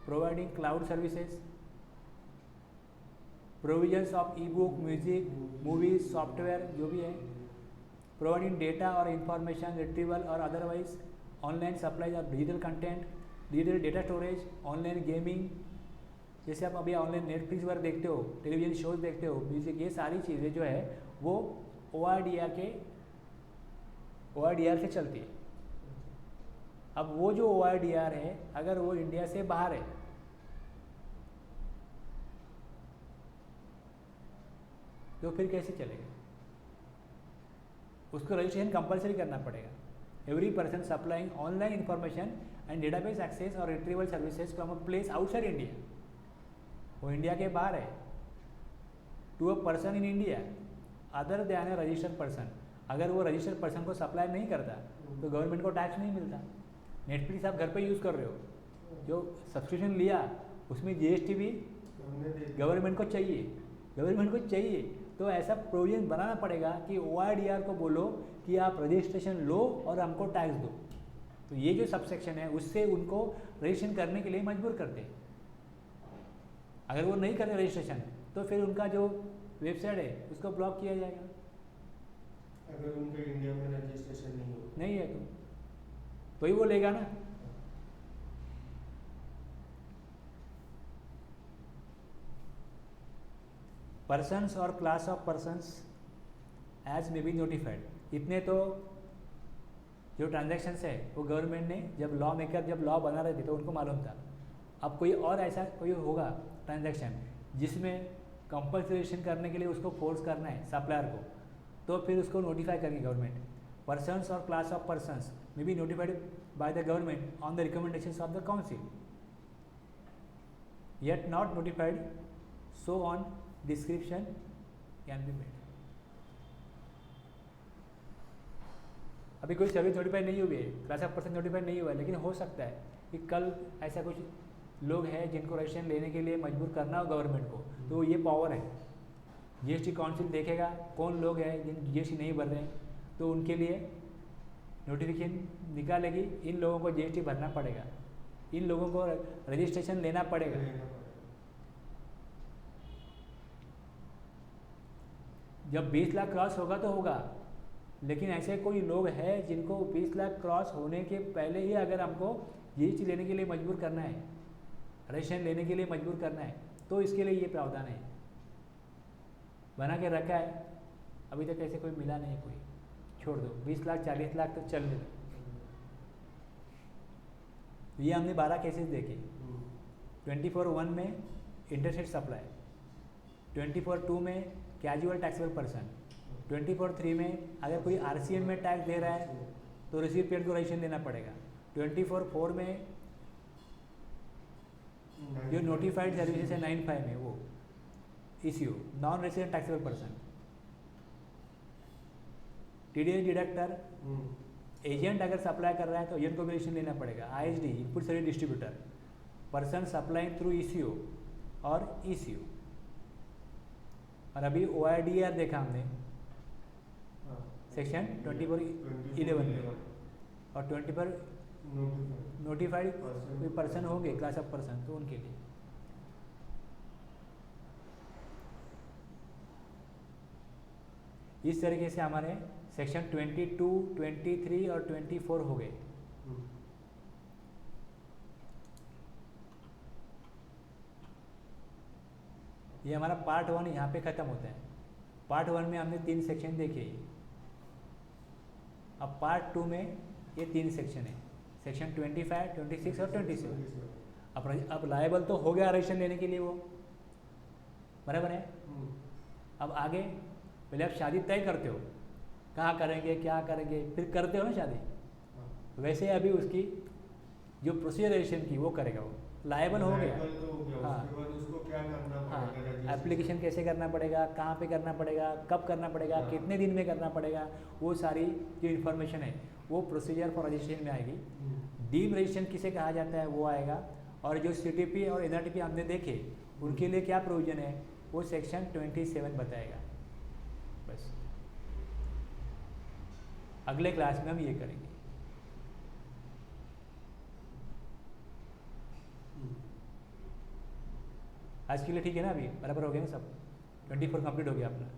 providing cloud services, provisions of e-book, music, movies, software जो भी है, providing data or information retrieval or otherwise, online supply of digital content, digital data storage, online gaming, जैसे आप अभी online Netflix पर देखते हो, television shows देखते हो, म्यूजिक, ये सारी चीज़ें जो है वो OIDAR से चलती है। अब वो जो OIDAR है अगर वो इंडिया से बाहर है तो फिर कैसे चलेगा, उसको रजिस्ट्रेशन कंपलसरी करना पड़ेगा। Every person supplying online information and database access or retrieval services from a place outside India, वो इंडिया के बाहर है, to a person in India other than a registered person. अगर वो रजिस्टर्ड पर्सन को supply नहीं करता तो गवर्नमेंट को टैक्स नहीं मिलता। नेटफ्लिक्स आप घर पे यूज़ कर रहे हो, जो सब्सक्रिप्शन लिया उसमें जीएसटी भी हमने देख गवर्नमेंट को चाहिए। तो ऐसा प्रोविजन बनाना पड़ेगा कि OIDR को बोलो कि आप रजिस्ट्रेशन लो और हमको टैक्स दो। तो ये जो सबसेक्शन है उससे उनको रजिस्ट्रेशन करने के लिए मजबूर करते हैं। अगर वो नहीं करते रजिस्ट्रेशन तो फिर उनका जो वेबसाइट है उसको ब्लॉक किया जाएगा। अगर उनका इंडिया में रजिस्ट्रेशन नहीं हो नहीं है तो ही वो लेगा ना। पर्सन्स और class of persons as may be notified, इतने तो जो ट्रांजैक्शंस है वो गवर्नमेंट ने जब लॉ मेकर जब लॉ बना रहे थे तो उनको मालूम था। अब कोई और ऐसा कोई होगा ट्रांजैक्शन जिसमें कंपल्सरेशन करने के लिए उसको फोर्स करना है सप्लायर को, तो फिर उसको नोटिफाई करेंगे गवर्नमेंट। पर्सन्स और class of persons may be notified by the government on the recommendations of the council, yet not notified so on description can be made. अभी कोई सर्विस नोटिफाई नहीं हुई है, क्लास ऑफ पर्सन नोटिफाई नहीं हुआ है, लेकिन हो सकता है कि कल ऐसा कुछ लोग हैं जिनको रजिस्ट्रेशन लेने के लिए मजबूर करना हो गवर्नमेंट को, तो ये पावर है। जीएसटी काउंसिल देखेगा कौन लोग हैं जिन जीएसटी नहीं भर रहे हैं, तो उनके लिए नोटिफिकेशन निकालेगी, इन लोगों को जीएसटी भरना पड़ेगा, इन लोगों को रजिस्ट्रेशन लेना पड़ेगा। जब 20 लाख क्रॉस होगा तो होगा, लेकिन ऐसे कोई लोग हैं जिनको 20 लाख क्रॉस होने के पहले ही अगर हमको जीएसटी लेने के लिए मजबूर करना है, रजिस्ट्रेशन लेने के लिए मजबूर करना है, तो इसके लिए ये प्रावधान है, बना के रखा है। अभी तक ऐसे कोई मिला नहीं, कोई छोड़ दो, 20 लाख 40 लाख तक चलने दो। ये हमने 12 केसेस देखे। 24(1) में इंटरस्टेट सप्लाई, 24(2) में कैजुअल टैक्सेबल पर्सन, 24(3) में अगर कोई RCM में टैक्स दे रहा है तो रिसिपिएंट को रजिस्ट्रेशन देना पड़ेगा। 24(4) में जो नोटिफाइड सर्विसेज है 9(5) में वो issue non resident taxable person, TDS deductor, agent अगर सप्लाई कर रहा है तो एजेंट को भी रजिस्ट्रेशन लेना पड़ेगा। ISD input service distributor, person supplying through ECO और ECU। और अभी OIDR देखा हमने सेक्शन 24(11) में, और 24 नोटिफाइड कोई पर्सन होंगे क्लास ऑफ पर्सन, तो उनके लिए इस तरीके से हमारे सेक्शन 22, 23 और 24 हो गए। ये हमारा पार्ट 1 यहाँ पे ख़त्म होता है। पार्ट 1 में हमने 3 सेक्शन देखे। अब पार्ट 2 में ये 3 सेक्शन है, सेक्शन 25, 26 और 27। अब लायबल तो हो गया रजिस्ट्रेशन लेने के लिए, वो बराबर है। अब आगे पहले आप शादी तय करते हो, कहाँ करेंगे क्या करेंगे, फिर करते हो ना शादी, वैसे अभी उसकी जो प्रोसीजर रजिस्ट्रेशन की वो करेगा, वो लायबल हो गया। हाँ, उसको क्या करना पड़ेगा, एप्लीकेशन कैसे करना पड़ेगा, कहाँ पे करना पड़ेगा, कब करना पड़ेगा, कितने दिन में करना पड़ेगा, वो सारी जो इन्फॉर्मेशन है वो प्रोसीजर फॉर रजिस्ट्रेशन में आएगी। डीम रजिस्ट्रेशन किसे कहा जाता है वो आएगा, और जो CTP और NRTP हमने देखे उनके लिए क्या प्रोविजन है वो सेक्शन 27 बताएगा। बस अगले क्लास में हम ये करेंगे। आज के लिए ठीक है ना, अभी बराबर हो गया ना सब, 24 कंप्लीट हो गया अपना।